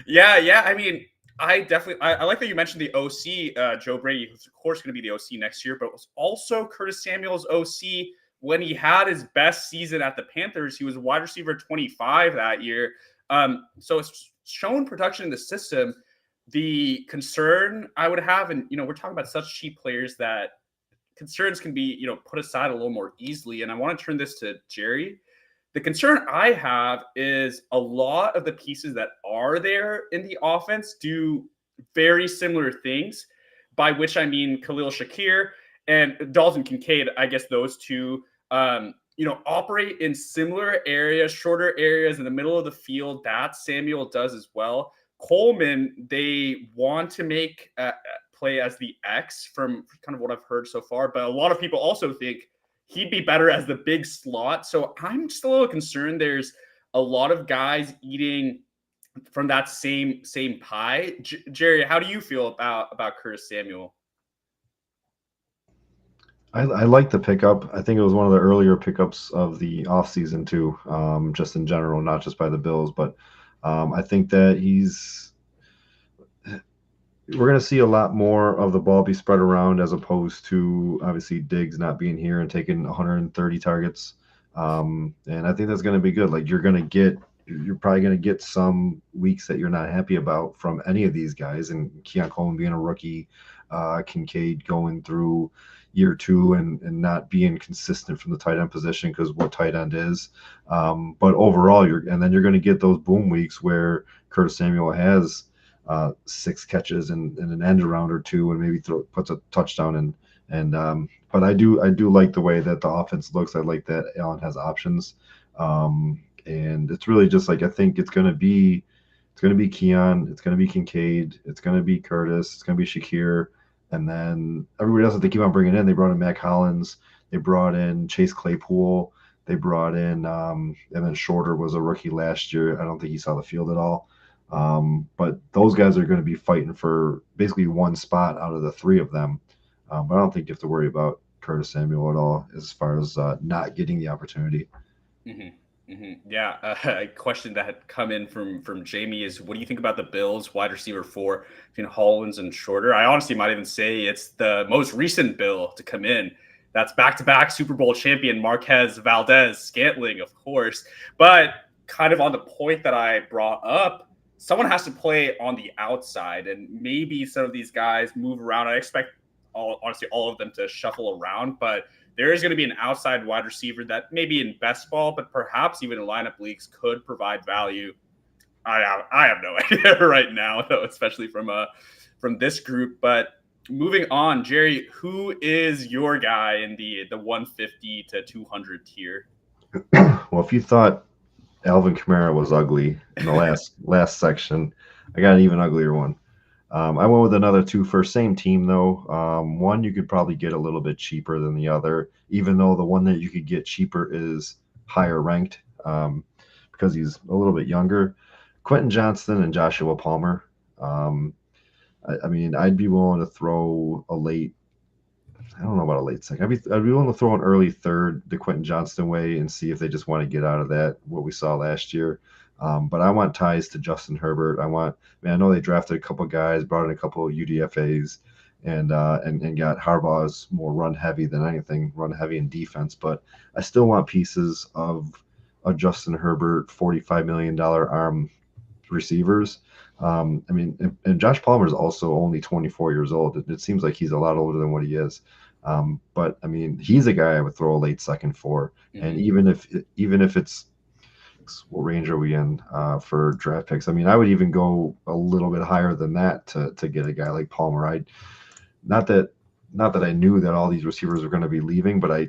Yeah. I mean, I definitely I like that you mentioned the OC, Joe Brady, who's of course going to be the OC next year, but was also Curtis Samuel's OC when he had his best season at the Panthers. He was wide receiver 25 that year. So it's shown production in the system. The concern I would have, and we're talking about such cheap players that concerns can be put aside a little more easily. And I want to turn this to Jerry. The concern I have is a lot of the pieces that are there in the offense do very similar things, by which I mean Khalil Shakir and Dalton Kincaid. I guess those two operate in similar areas, shorter areas in the middle of the field that Samuel does as well. Coleman, they want to make play as the X from kind of what I've heard so far, but a lot of people also think he'd be better as the big slot. So I'm just a little concerned. There's a lot of guys eating from that same pie. Jerry, how do you feel about Curtis Samuel? I like the pickup. I think it was one of the earlier pickups of the offseason too, just in general, not just by the Bills. But I think that we're going to see a lot more of the ball be spread around as opposed to obviously Diggs not being here and taking 130 targets. And I think that's going to be good. Like you're probably going to get some weeks that you're not happy about from any of these guys. And Keon Coleman being a rookie, Kincaid going through year two and not being consistent from the tight end position because what tight end is. But overall, you're going to get those boom weeks where Curtis Samuel has 6 catches and an end around or two, and maybe puts a touchdown in. But I do like the way that the offense looks. I like that Allen has options, and it's really just like I think it's gonna be Keon, it's gonna be Kincaid, it's gonna be Curtis, it's gonna be Shakir, and then everybody else that they keep on bringing in. They brought in Mac Hollins, they brought in Chase Claypool, they brought in, and then Shorter was a rookie last year. I don't think he saw the field at all. But those guys are going to be fighting for basically one spot out of the 3 of them. But I don't think you have to worry about Curtis Samuel at all as far as not getting the opportunity. Mm-hmm. Mm-hmm. Yeah, a question that had come in from Jamie is, what do you think about the Bills wide receiver 4 between Hollins and Shorter? I honestly might even say it's the most recent Bill to come in. That's back-to-back Super Bowl champion Marquez Valdez-Scantling, of course. But kind of on the point that I brought up, someone has to play on the outside, and maybe some of these guys move around. I expect honestly all of them to shuffle around, but there is going to be an outside wide receiver that maybe in best ball, but perhaps even in lineup leagues could provide value. I have no idea right now, though, especially from this group. But moving on, Jerry, who is your guy in the 150 to 200 tier? Well, if you thought Alvin Kamara was ugly in the last section, I got an even uglier one. I went with another 2 for same team though. One you could probably get a little bit cheaper than the other, even though the one that you could get cheaper is higher ranked because he's a little bit younger. Quentin Johnston and Joshua Palmer. I mean, I'd be willing to throw a late. I don't know about a late second. I'd be willing to throw an early third the Quentin Johnston way and see if they just want to get out of that what we saw last year. But I want ties to Justin Herbert. I know they drafted a couple guys, brought in a couple of UDFAs, and got Harbaugh's more run heavy than anything, run heavy in defense. But I still want pieces of a Justin Herbert $45 million arm receivers. I mean, and Josh Palmer is also only 24 years old. It seems like he's a lot older than what he is. But I mean, he's a guy I would throw a late second for. Mm-hmm. And even if it's what range are we in for draft picks? I mean, I would even go a little bit higher than that to get a guy like Palmer. Not that I knew that all these receivers were going to be leaving, but I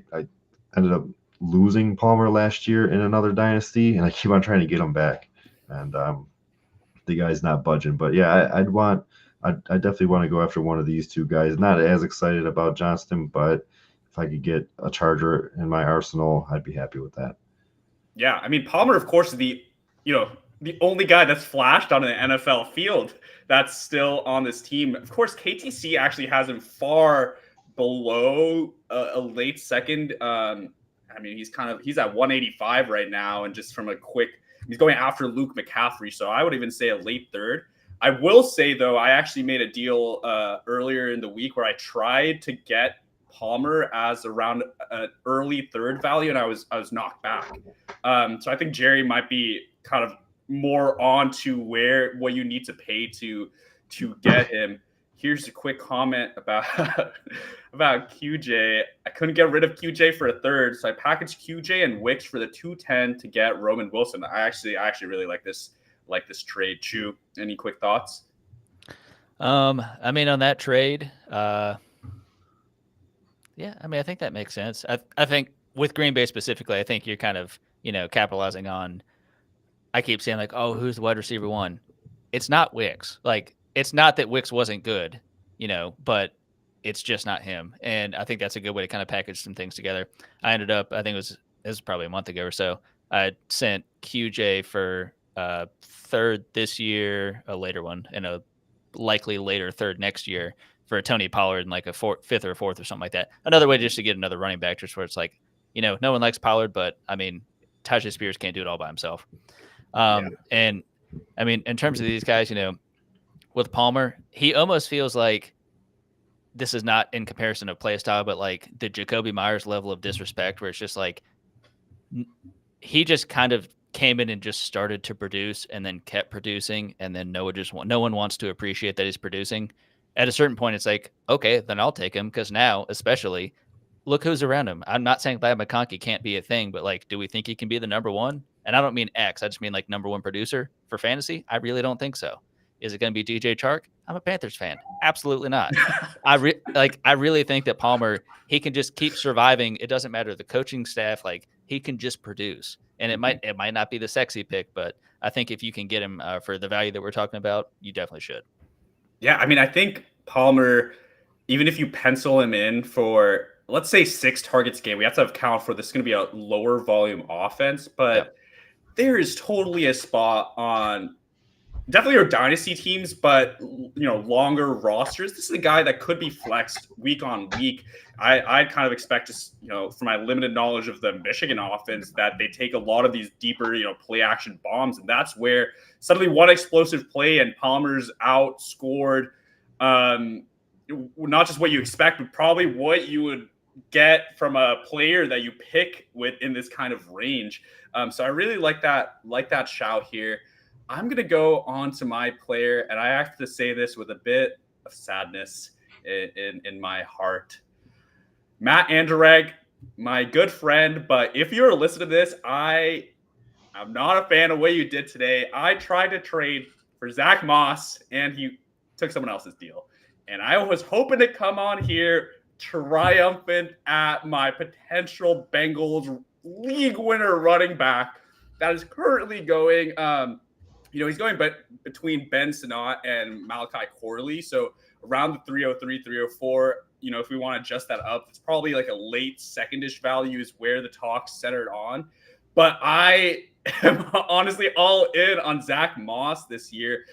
ended up losing Palmer last year in another dynasty, and I keep on trying to get him back. And the guy's not budging. But yeah, I definitely want to go after one of these 2 guys. Not as excited about Johnston, but if I could get a Charger in my arsenal, I'd be happy with that. Yeah, I mean, Palmer, of course, is the only guy that's flashed on an NFL field that's still on this team. Of course, KTC actually has him far below a late second. I mean, he's at 185 right now, and just from he's going after Luke McCaffrey, so I would even say a late third. I will say, though, I actually made a deal earlier in the week where I tried to get Palmer as around an early third value, and I was knocked back. So I think Jerry might be kind of more on to what you need to pay to get him. Here's a quick comment about QJ. I couldn't get rid of QJ for a third, so I packaged QJ and Wicks for the 210 to get Roman Wilson. I actually really like this trade. Chu, any quick thoughts? I mean, on that trade, yeah, I mean, I think that makes sense. I think with Green Bay specifically, I think you're kind of, capitalizing on, I keep saying like, oh, who's the wide receiver 1? It's not Wicks. Like, it's not that Wicks wasn't good, but it's just not him. And I think that's a good way to kind of package some things together. I ended up, I think it was probably a month ago or so, I sent QJ for third this year, a later one, and a likely later third next year for Tony Pollard in like a fifth or fourth or something like that. Another way just to get another running back, just where it's like, no one likes Pollard, but I mean, Tyjae Spears can't do it all by himself. And I mean, in terms of these guys, with Palmer, he almost feels like this is not in comparison of play style, but like the Jacoby Myers level of disrespect, where it's just like he just kind of came in and just started to produce and then kept producing, and then no one wants to appreciate that he's producing. At a certain point, it's like, okay, then I'll take him, because now, especially, look who's around him. I'm not saying Ladd McConkey can't be a thing, but like, do we think he can be the number one? And I don't mean X. I just mean like number one producer for fantasy. I really don't think so. Is it going to be DJ Chark? I'm a Panthers fan. Absolutely not. I really think that Palmer, he can just keep surviving. It doesn't matter the coaching staff. Like, he can just produce. And it might not be the sexy pick, but I think if you can get him for the value that we're talking about, you definitely should. Yeah, I mean, I think Palmer, even if you pencil him in for, let's say, 6 targets a game, we have to account for this is going to be a lower volume offense, but there is totally a spot on definitely our dynasty teams, but longer rosters. This is a guy that could be flexed week on week. I'd kind of expect to, from my limited knowledge of the Michigan offense, that they take a lot of these deeper, play action bombs, and that's where suddenly one explosive play and Palmer's outscored, not just what you expect, but probably what you would get from a player that you pick in this kind of range. So I really like that shout here. I'm going to go on to my player, and I have to say this with a bit of sadness in my heart. Matt Anderegg, my good friend, but if you're listening to this, I'm not a fan of what you did today. I tried to trade for Zach Moss, and he took someone else's deal. And I was hoping to come on here triumphant at my potential Bengals league winner running back that is currently going he's going between Ben Sinnott and Malachi Corley. So around the 303, 304, if we want to adjust that up, it's probably like a late secondish value is where the talk's centered on. But I am honestly all in on Zach Moss this year,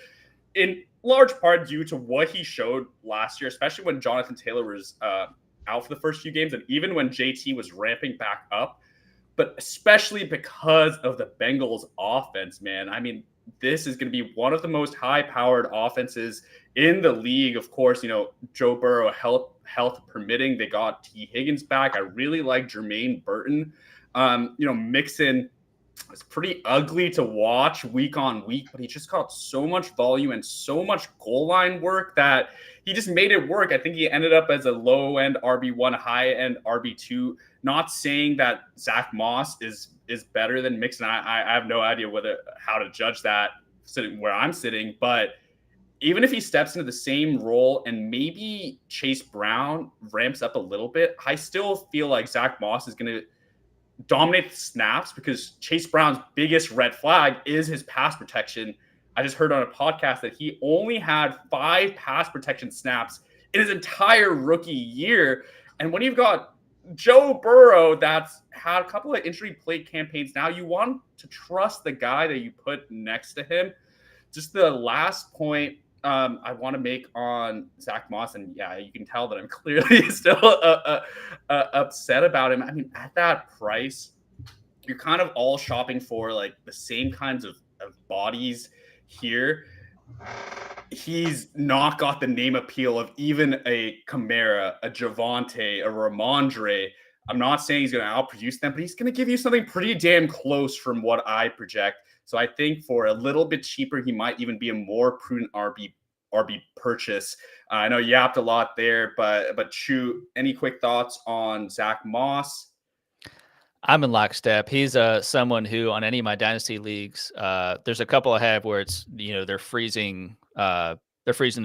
in large part due to what he showed last year, especially when Jonathan Taylor was out for the first few games, and even when JT was ramping back up, but especially because of the Bengals offense, man. I mean, this is going to be one of the most high-powered offenses in the league. Of course, Joe Burrow, health permitting, they got T. Higgins back. I really like Jermaine Burton. Mixon was pretty ugly to watch week on week, but he just got so much volume and so much goal line work that he just made it work. I think he ended up as a low-end RB1, high-end RB2. Not saying that Zach Moss is better than Mixon. I have no idea how to judge that sitting where I'm sitting, but even if he steps into the same role and maybe Chase Brown ramps up a little bit, I still feel like Zach Moss is going to dominate the snaps, because Chase Brown's biggest red flag is his pass protection. I just heard on a podcast that he only had 5 pass protection snaps in his entire rookie year. And when you've got Joe Burrow that's had a couple of injury plagued campaigns now, you want to trust the guy that you put next to him. Just the last point I want to make on Zach Moss, and yeah, you can tell that I'm clearly still upset about him. I mean, at that price, you're kind of all shopping for like the same kinds of bodies here. He's not got the name appeal of even a Kamara, a Javonte, a Ramondre. I'm not saying he's going to outproduce them, but he's going to give you something pretty damn close from what I project. So I think for a little bit cheaper, he might even be a more prudent RB purchase. I know you yapped a lot there, but Chu, any quick thoughts on Zach Moss? I'm in lockstep. He's someone who, on any of my dynasty leagues, there's a couple I have where it's they're freezing the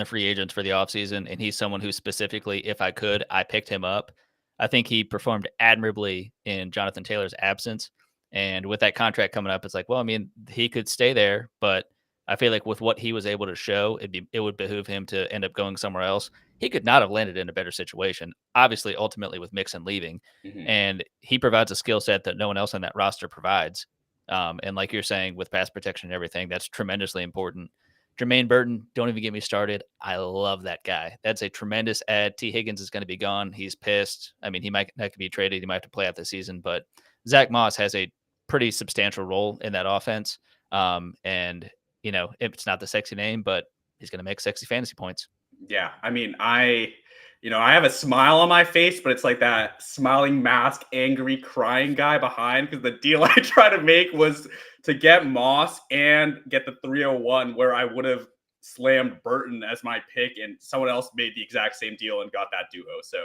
free agents for the offseason, and he's someone who specifically, if I could, I picked him up. I think he performed admirably in Jonathan Taylor's absence, and with that contract coming up, it's like, well, I mean, he could stay there, but I feel like with what he was able to show, it would behoove him to end up going somewhere else. He could not have landed in a better situation, obviously, ultimately with Mixon leaving. Mm-hmm. And he provides a skill set that no one else on that roster provides. And like you're saying, with pass protection and everything, that's tremendously important. Jermaine Burton, don't even get me started. I love that guy. That's a tremendous ad. T. Higgins is going to be gone. He's pissed. I mean, he might not be traded. He might have to play out the season, but Zach Moss has a pretty substantial role in that offense. And, it's not the sexy name, but he's going to make sexy fantasy points. Yeah. I mean, I have a smile on my face, but it's like that smiling mask, angry, crying guy behind, because the deal I tried to make was to get Moss and get the 301, where I would have slammed Burton as my pick, and someone else made the exact same deal and got that duo. So,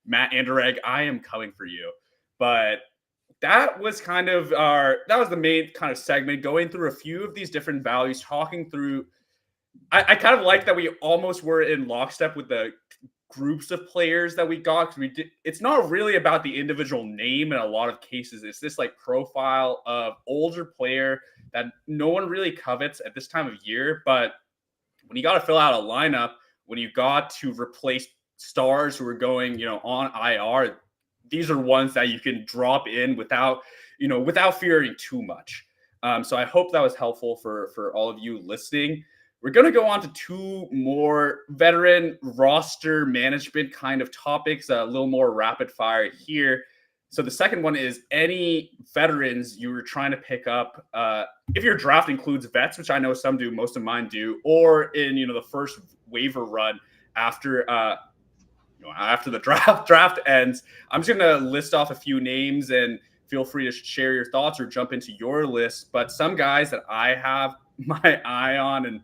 Matt Anderegg, I am coming for you. But that was the main kind of segment, going through a few of these different values, talking through. I kind of like that we almost were in lockstep with the groups of players that we got, because it's not really about the individual name in a lot of cases. It's this like profile of older player that no one really covets at this time of year. But when you got to fill out a lineup, when you got to replace stars who are going, on IR, these are ones that you can drop in without fearing too much. So I hope that was helpful for all of you listening. We're going to go on to two more veteran roster management kind of topics, a little more rapid fire here. So the second one is any veterans you were trying to pick up, if your draft includes vets, which I know some do, most of mine do, or in the first waiver run after the draft ends. I'm just going to list off a few names, and feel free to share your thoughts or jump into your list. But some guys that I have my eye on, and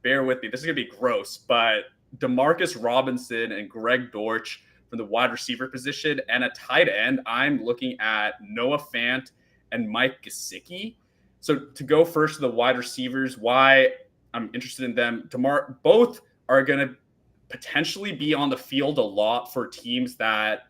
bear with me, this is going to be gross, but Demarcus Robinson and Greg Dortch for the wide receiver position, and a tight end, I'm looking at Noah Fant and Mike Gesicki. So to go first to the wide receivers, why I'm interested in them, both are going to potentially be on the field a lot for teams that,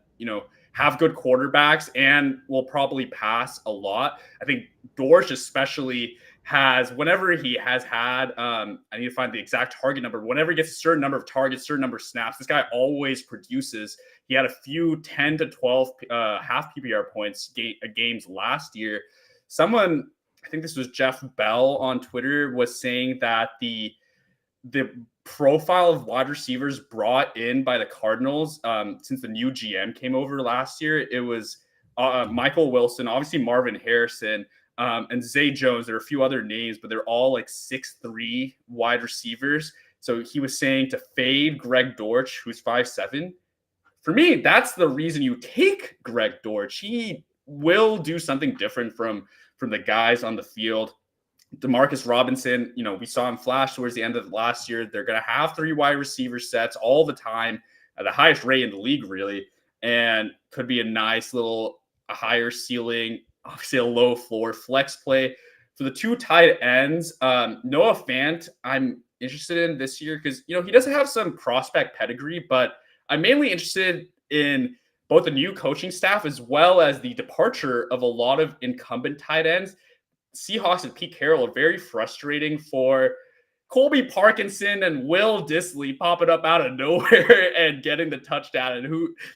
have good quarterbacks and will probably pass a lot. I think Dortch especially has, whenever he has had, I need to find the exact target number. Whenever he gets a certain number of targets, certain number of snaps, this guy always produces. He had a few 10 to 12 half PPR points games last year. Someone, I think this was Jeff Bell on Twitter, was saying that the profile of wide receivers brought in by the Cardinals since the new GM came over last year, it was Michael Wilson, obviously Marvin Harrison, and Zay Jones. There are a few other names, but they're all like 6'3" wide receivers. So he was saying to fade Greg Dortch, who's 5'7". For me, that's the reason you take Greg Dortch. He will do something different from the guys on the field. Demarcus Robinson, we saw him flash towards the end of last year. They're going to have 3 wide receiver sets all the time at the highest rate in the league, really, and could be a nice little a higher ceiling, obviously a low floor flex play. For the 2 tight ends, Noah Fant, I'm interested in this year because, he doesn't have some prospect pedigree, but I'm mainly interested in both the new coaching staff as well as the departure of a lot of incumbent tight ends. Seahawks and Pete Carroll are very frustrating for Colby Parkinson and Will Dissly popping up out of nowhere and getting the touchdown, and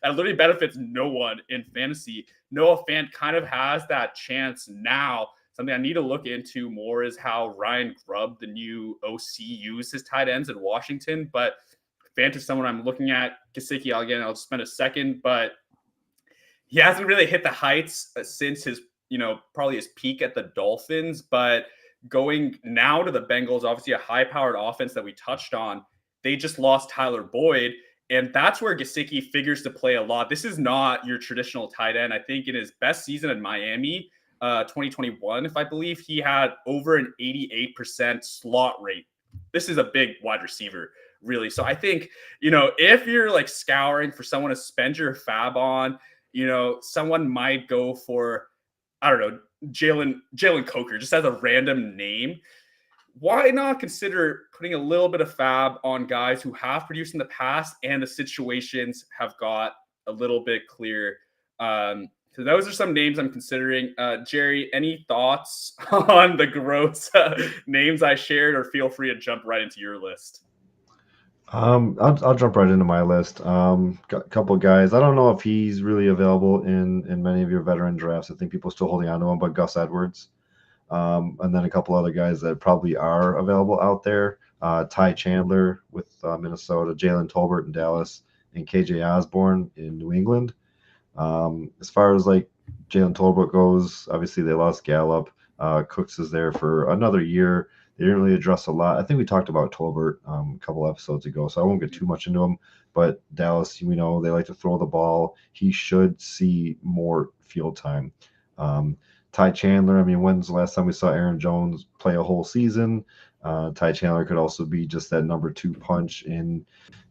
that literally benefits no one in fantasy. Noah Fant kind of has that chance now. Something I need to look into more is how Ryan Grubb, the new OC, used his tight ends in Washington. But Fant is someone I'm looking at. Gesicki, I'll spend a second, but he hasn't really hit the heights since his probably his peak at the Dolphins, but going now to the Bengals, obviously a high-powered offense that we touched on, they just lost Tyler Boyd, and that's where Gesicki figures to play a lot. This is not your traditional tight end. I think in his best season in Miami, 2021, if I believe, he had over an 88% slot rate. This is a big wide receiver, really. So I think, if you're like scouring for someone to spend your fab on, someone might go for, I don't know, Jalen Coker, just as a random name. Why not consider putting a little bit of fab on guys who have produced in the past and the situations have got a little bit clearer? So those are some names I'm considering. Jerry, any thoughts on the gross names I shared, or feel free to jump right into your list? I'll jump right into my list. Got a couple of guys. I don't know if he's really available in many of your veteran drafts. I think people are still holding on to him, but Gus Edwards. And then a couple other guys that probably are available out there. Ty Chandler with Minnesota, Jalen Tolbert in Dallas, and KJ Osborne in New England. As far as like Jalen Tolbert goes, obviously they lost Gallup. Cooks is there for another year. They didn't really address a lot. I think we talked about Tolbert a couple episodes ago, so I won't get too much into him. But Dallas, we know they like to throw the ball. He should see more field time. Ty Chandler, I mean, when's the last time we saw Aaron Jones play a whole season? Ty Chandler could also be just that number 2 punch in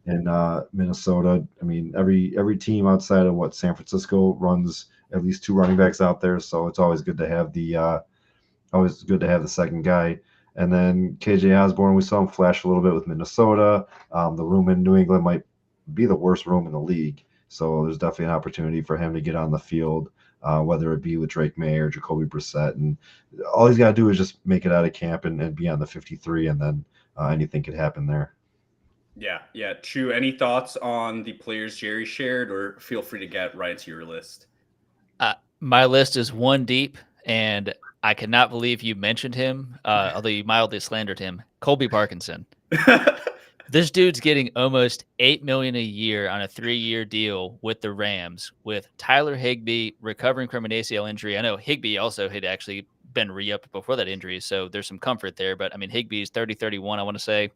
Minnesota. I mean, every team outside of what San Francisco runs at least 2 running backs out there, so it's always good to have the second guy. And then KJ Osborne, we saw him flash a little bit with Minnesota. The room in New England might be the worst room in the league, so there's definitely an opportunity for him to get on the field, whether it be with Drake May or Jacoby Brissett. And all he's got to do is just make it out of camp and be on the 53, and then anything could happen there. Yeah. Chu, any thoughts on the players Jerry shared, or feel free to get right to your list? My list is 1 deep, and I cannot believe you mentioned him, although you mildly slandered him. Colby Parkinson. This dude's getting almost $8 million a year on a 3-year deal with the Rams, with Tyler Higbee recovering from an ACL injury. I know Higbee also had actually been re-upped before that injury, so there's some comfort there. But I mean, Higbee's 30-31, I want to say,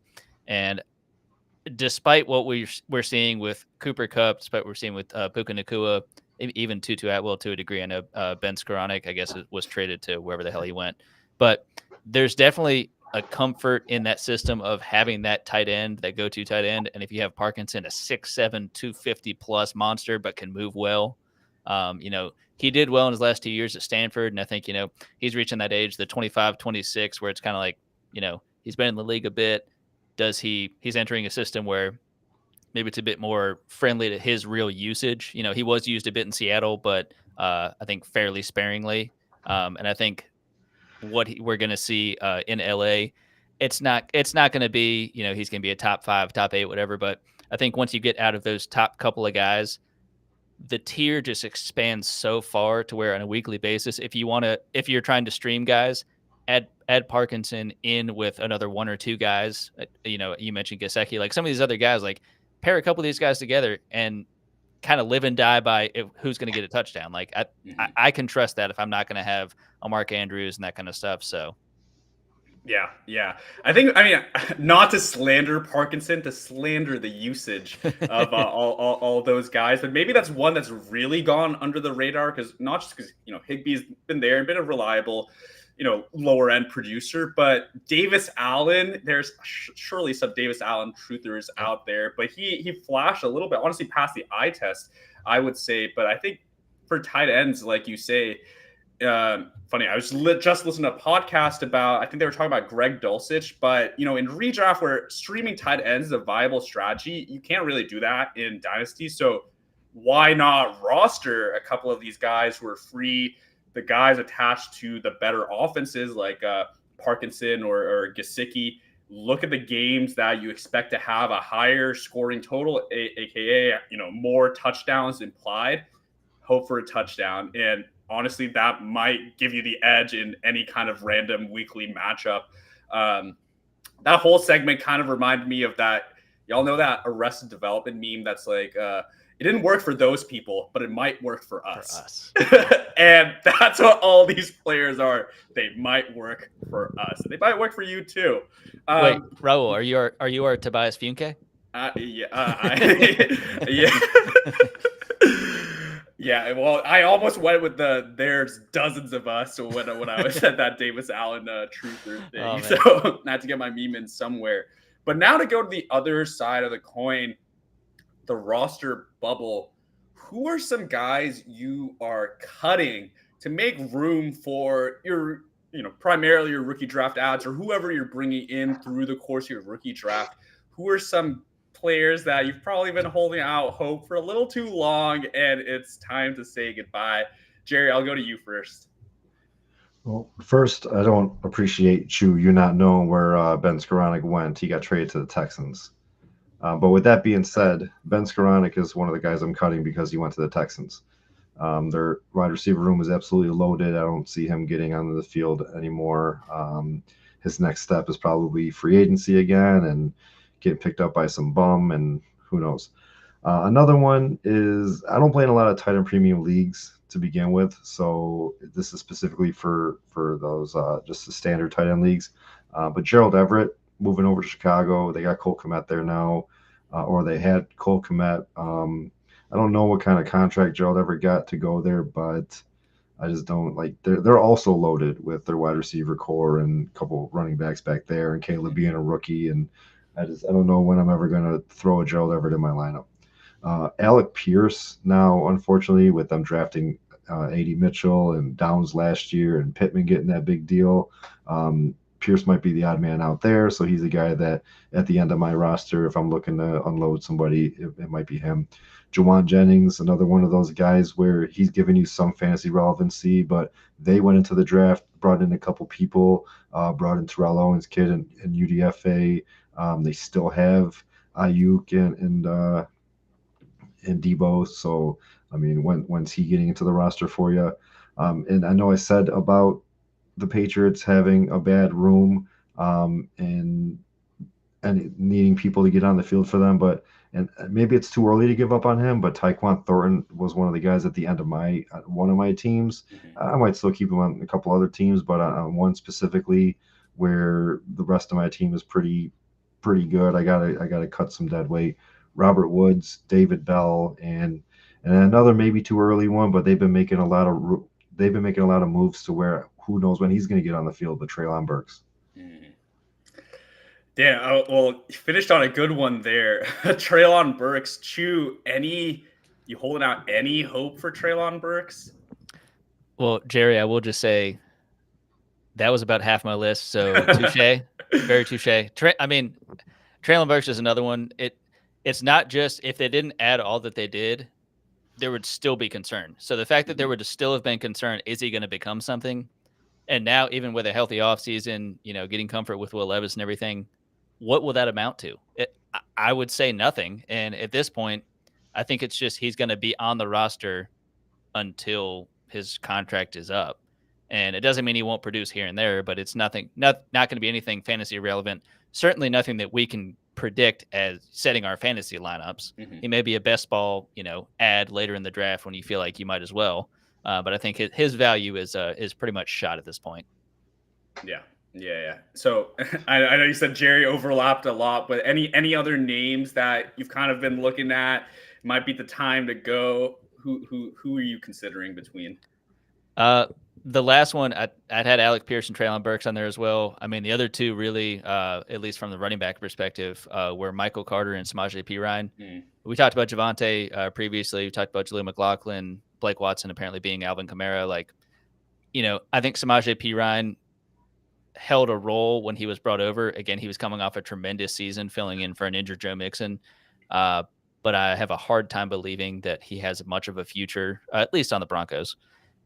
and despite what we're seeing with Cooper Kupp, despite what we're seeing with Puka Nacua, even Tutu Atwell to a degree. I know Ben Skoranek, I guess, was traded to wherever the hell he went. But there's definitely a comfort in that system of having that tight end, that go-to tight end. And if you have Parkinson, a 6'7", 250-plus monster, but can move well. He did well in his last 2 years at Stanford. And I think, he's reaching that age, the 25, 26, where it's kind of like, he's been in the league a bit. He's entering a system where maybe it's a bit more friendly to his real usage. He was used a bit in Seattle, but I think fairly sparingly. And I think what we're going to see in LA, it's not going to be, he's going to be a top 5, top 8, whatever. But I think once you get out of those top couple of guys, the tier just expands so far to where on a weekly basis, if you're trying to stream guys, add Parkinson in with another 1 or 2 guys. You mentioned Gesicki, like some of these other guys, like pair a couple of these guys together and kind of live and die by who's going to get a touchdown. Like I can trust that if I'm not going to have a Mark Andrews and that kind of stuff. So. Yeah. I mean, not to slander Parkinson, to slander the usage of all those guys, but maybe that's one that's really gone under the radar, because not just because, Higbee's been there and been a reliable, lower end producer, but Davis Allen, there's surely some Davis Allen truthers out there, but he flashed a little bit, honestly, past the eye test, I would say. But I think for tight ends, like you say, funny, I was just listening to a podcast about, I think they were talking about Greg Dulcich, but in redraft where streaming tight ends is a viable strategy, you can't really do that in Dynasty. So why not roster a couple of these guys who are free, the guys attached to the better offenses like Parkinson or Gesicki? Look at the games that you expect to have a higher scoring total, aka more touchdowns implied. Hope for a touchdown, and honestly, that might give you the edge in any kind of random weekly matchup. That whole segment kind of reminded me of that. Y'all know that Arrested Development meme that's like, it didn't work for those people, but it might work for us. And that's what all these players are. They might work for us. They might work for you too. Wait, Raul, are you our Tobias Funke? Yeah. Yeah, well, I almost went with there's dozens of us when I was at that Davis Allen truther thing. So not to get my meme in somewhere. But now to go to the other side of the coin, the roster bubble. Who are some guys you are cutting to make room for your, primarily your rookie draft ads, or whoever you're bringing in through the course of your rookie draft? Who are some players that you've probably been holding out hope for a little too long, and it's time to say goodbye? Jerry, I'll go to you first. Well, first, I don't appreciate you not knowing where Ben Skoranek went. He got traded to the Texans. But with that being said, Ben Skoranek is one of the guys I'm cutting because he went to the Texans. Their wide receiver room is absolutely loaded. I don't see him getting onto the field anymore. his next step is probably free agency again and getting picked up by some bum, and who knows. Another one is I don't play in a lot of tight end premium leagues to begin with, so this is specifically for those just the standard tight end leagues. But Gerald Everett moving over to Chicago, they got Cole Kmet there now, or they had Cole Kmet. I don't know what kind of contract Gerald Everett got to go there, but I just don't like. They're also loaded with their wide receiver core and a couple running backs back there, and Caleb being a rookie, and I don't know when I'm ever gonna throw a Gerald Everett in my lineup. Alec Pierce now, unfortunately, with them drafting A.D. Mitchell and Downs last year and Pittman getting that big deal, Pierce might be the odd man out there. So he's a guy that at the end of my roster, if I'm looking to unload somebody, it might be him. Jawan Jennings, another one of those guys where he's giving you some fantasy relevancy, but they went into the draft, brought in a couple people, brought in Terrell Owens' kid and UDFA. They still have Ayuk and Debo. So, I mean, when's he getting into the roster for you? And I know I said about the Patriots having a bad room and needing people to get on the field for them, but and maybe it's too early to give up on him. But Tyquan Thornton was one of the guys at the end of one of my teams. I might still keep him on a couple other teams, but on one specifically where the rest of my team is pretty good, I gotta cut some dead weight. Robert Woods, David Bell, and another maybe too early one, but they've been making a lot of moves to where who knows when he's going to get on the field. But Treylon Burks. Yeah, well, you finished on a good one there. Treylon Burks. Chew, you holding out any hope for Treylon Burks? Well, Jerry, I will just say that was about half my list. So touche, very touche. I mean, Treylon Burks is another one. It's not just if they didn't add all that they did, there would still be concern. So the fact that there would still have been concern, is he going to become something? And now, even with a healthy offseason, getting comfort with Will Levis and everything, what will that amount to? I would say nothing. And at this point, I think it's just he's going to be on the roster until his contract is up. And it doesn't mean he won't produce here and there, but it's not going to be anything fantasy relevant. Certainly nothing that we can predict as setting our fantasy lineups. He may be a best ball, add later in the draft when you feel like you might as well. But I think his value is pretty much shot at this point. Yeah. So I know you said Jerry overlapped a lot, but any other names that you've kind of been looking at might be the time to go? Who are you considering between? The last one, I'd had Alec Pierce and Treylon Burks on there as well. I mean, the other two really, at least from the running back perspective, were Michael Carter and Samaje Perine. We talked about Javonte previously. We talked about Jaleel McLaughlin, Blake Watson apparently being Alvin Kamara. I think Samaje Perine held a role when he was brought over. Again, he was coming off a tremendous season, filling in for an injured Joe Mixon. But I have a hard time believing that he has much of a future, at least on the Broncos.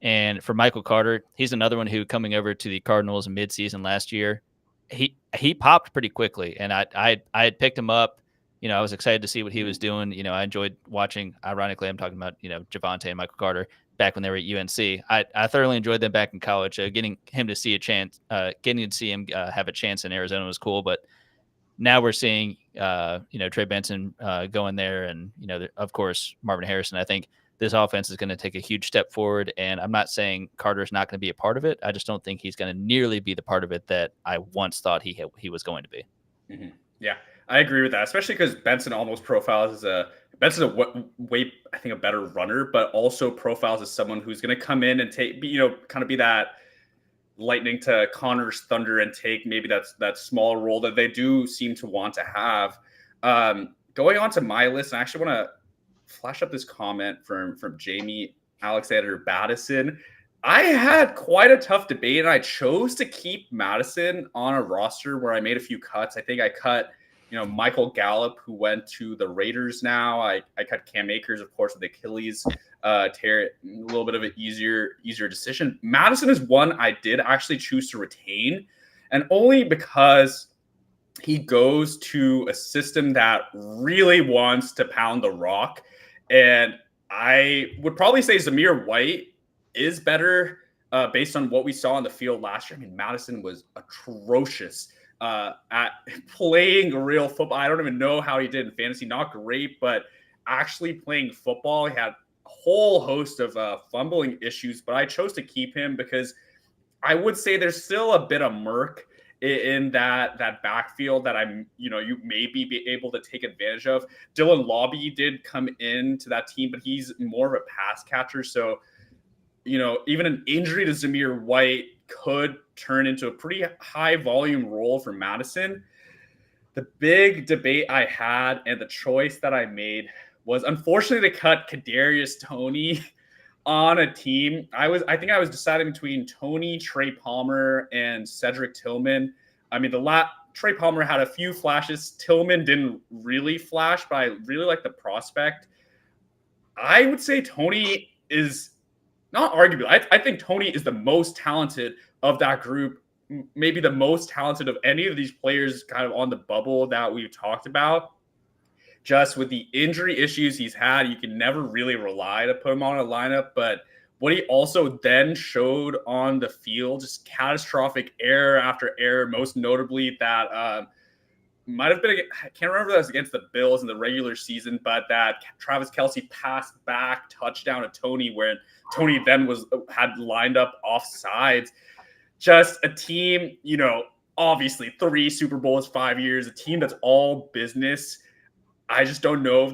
And for Michael Carter, he's another one who coming over to the Cardinals mid-season last year, he popped pretty quickly. And I had picked him up. I was excited to see what he was doing. I enjoyed watching, ironically, I'm talking about, Javonte and Michael Carter back when they were at UNC. I thoroughly enjoyed them back in college. Getting him to see a chance, getting to see him have a chance in Arizona was cool. But now we're seeing, Trey Benson going there, and, of course, Marvin Harrison. I think this offense is going to take a huge step forward, and I'm not saying Carter's not going to be a part of it. I just don't think he's going to nearly be the part of it that I once thought he was going to be. Yeah, I agree with that, especially because Benson almost profiles as Benson's I think, a better runner, but also profiles as someone who's going to come in and take, kind of be that lightning to Connor's thunder and take maybe that small role that they do seem to want to have. Going on to my list, I actually want to flash up this comment from Jamie Alexander Madison. I had quite a tough debate, and I chose to keep Madison on a roster where I made a few cuts. I think I cut, Michael Gallup, who went to the Raiders now. I cut Cam Akers, of course, with Achilles tear. A little bit of an easier decision. Madison is one I did actually choose to retain, and only because he goes to a system that really wants to pound the rock. And I would probably say Zamir White is better based on what we saw on the field last year. I mean, Madison was atrocious at playing real football. I don't even know how he did in fantasy. Not great, but actually playing football, he had a whole host of fumbling issues. But I chose to keep him because I would say there's still a bit of murk in that backfield that you may be able to take advantage of. Dylan Lobby did come into that team, but he's more of a pass catcher. So, even an injury to Zamir White could turn into a pretty high volume role for Madison. The big debate I had and the choice that I made was unfortunately to cut Kadarius Toney on a team. I think I was deciding between Toney, Trey Palmer, and Cedric Tillman. I mean, Trey Palmer had a few flashes. Tillman didn't really flash, but I really like the prospect. I would say Toney is not arguably. I think Toney is the most talented of that group, maybe the most talented of any of these players kind of on the bubble that we've talked about. Just with the injury issues he's had, you can never really rely to put him on a lineup. But what he also then showed on the field, just catastrophic error after error, most notably that might have been, I can't remember if that was against the Bills in the regular season, but that Travis Kelce passed back touchdown to Toney, where Toney then had lined up off sides. Just a team, obviously 3 Super Bowls, 5 years, a team that's all business. I just don't know if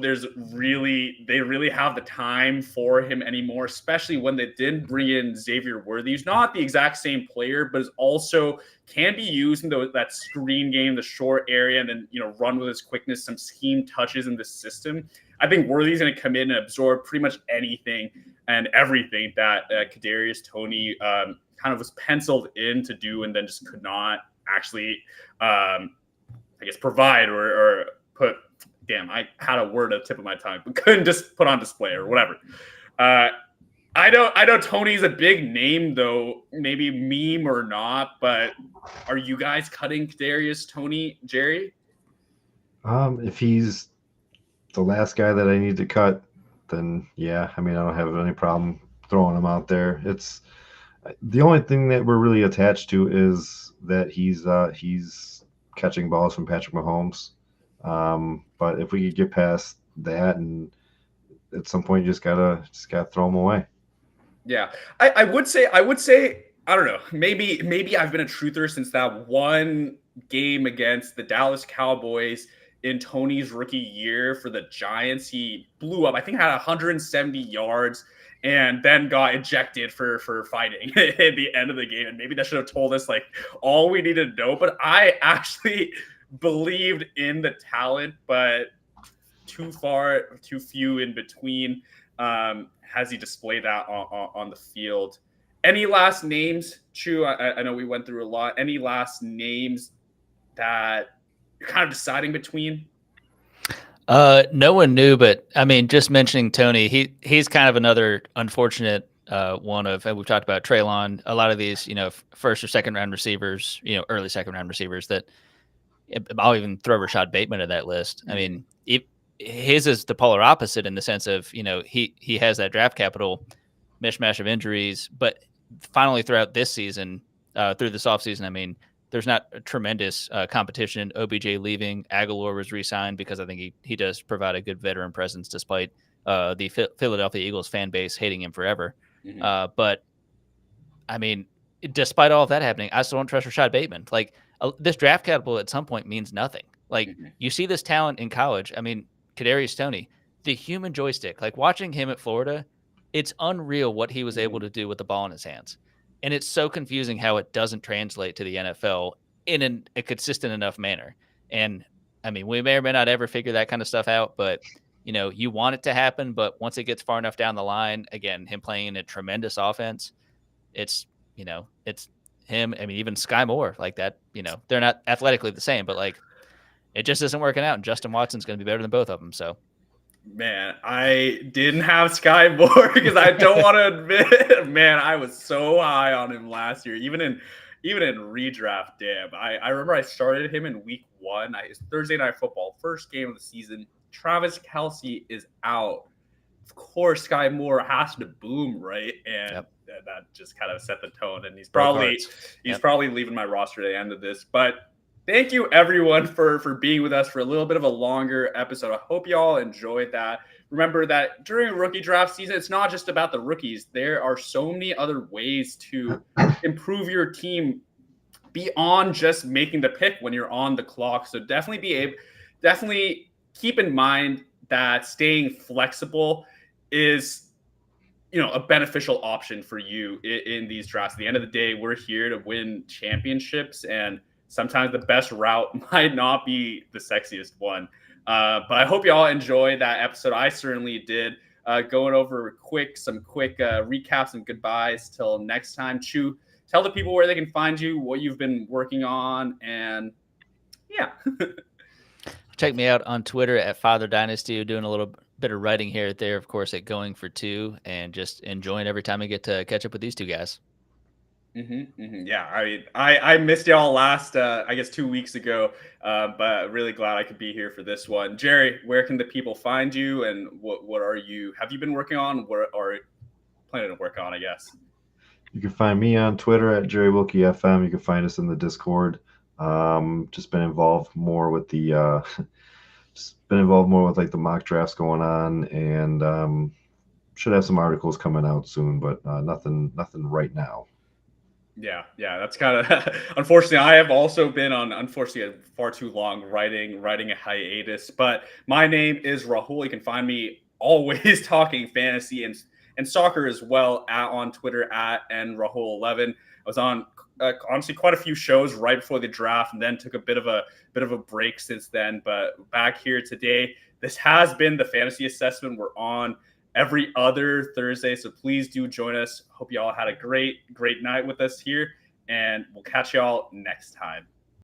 they really have the time for him anymore, especially when they didn't bring in Xavier Worthy, who's not the exact same player, but is also can be used in that screen game, the short area, and then, run with his quickness, some scheme touches in the system. I think Worthy's going to come in and absorb pretty much anything and everything that Kadarius Toney kind of was penciled in to do, and then just could not actually, provide or put. Damn, I had a word at the tip of my tongue, but couldn't just put on display or whatever. I know Toney's a big name, though, maybe meme or not, but are you guys cutting Kadarius Toney, Jerry? If he's the last guy that I need to cut, then yeah, I don't have any problem throwing him out there. It's the only thing that we're really attached to is that he's catching balls from Patrick Mahomes. But if we could get past that, and at some point you just gotta throw them away. Yeah, I would say I don't know. Maybe I've been a truther since that one game against the Dallas Cowboys in Toney's rookie year for the Giants. He blew up. I think had 170 yards and then got ejected for fighting at the end of the game. And maybe that should have told us all we needed to know. But I actually believed in the talent, but too few in between. Has he displayed that on the field? Any last names, Chu? I know we went through a lot. Any last names that you're kind of deciding between? No one knew, but just mentioning Toney, he's kind of another unfortunate one of, and we've talked about Treylon, a lot of these, first or second round receivers, early second round receivers that I'll even throw Rashad Bateman to that list. His is the polar opposite in the sense of, he has that draft capital mishmash of injuries, but finally throughout this season, through this offseason, there's not a tremendous competition. OBJ leaving, Aguilar was re-signed because I think he does provide a good veteran presence despite the Philadelphia Eagles fan base hating him forever. Mm-hmm. But despite all of that happening, I still don't trust Rashad Bateman. This draft capital at some point means nothing. You see this talent in college. Kadarius Toney, the human joystick, watching him at Florida, it's unreal what he was able to do with the ball in his hands. And it's so confusing how it doesn't translate to the NFL in a consistent enough manner. And we may or may not ever figure that kind of stuff out, but you want it to happen. But once it gets far enough down the line, again, him playing in a tremendous offense, it's him. Even Sky Moore that, they're not athletically the same, but it just isn't working out. And Justin Watson's going to be better than both of them. So, man, I didn't have Sky Moore because I don't want to admit, man, I was so high on him last year, even in redraft. Damn, I remember I started him in week 1. It's Thursday Night Football, first game of the season. Travis Kelce is out. Of course, Sky Moore has to boom, right? And and that just kind of set the tone. And he's Broke probably hearts. probably leaving my roster at the end of this. But thank you everyone for being with us for a little bit of a longer episode. I hope y'all enjoyed that. Remember that during rookie draft season, it's not just about the rookies. There are so many other ways to improve your team beyond just making the pick when you're on the clock. So definitely keep in mind that staying flexible is, a beneficial option for you in these drafts. At the end of the day, we're here to win championships, and sometimes the best route might not be the sexiest one. But I hope you all enjoyed that episode. I certainly did. Going over some quick recaps and goodbyes till next time. Chu, tell the people where they can find you, what you've been working on, and yeah. Check me out on Twitter at Father Dynasty, doing a little bit of writing here and there, of course, at Going for Two, and just enjoying every time I get to catch up with these two guys. Yeah, I mean, I missed y'all last, I guess 2 weeks ago, but really glad I could be here for this one. Jerry, where can the people find you, and what have you been working on? What are planning to work on, I guess? You can find me on Twitter at JerryWilkieFM. You can find us in the Discord. Just been involved more with the like the mock drafts going on, and should have some articles coming out soon, but nothing right now. Yeah, that's kind of unfortunately. I have also been on far too long writing a hiatus. But my name is Rahul. You can find me always talking fantasy and soccer as well on Twitter at nrahul11. I was on honestly quite a few shows right before the draft, and then took a bit of a break since then. But back here today. This has been the Fantasy Assessment. We're on every other Thursday, so please do join us. Hope you all had a great night with us here, and we'll catch y'all next time.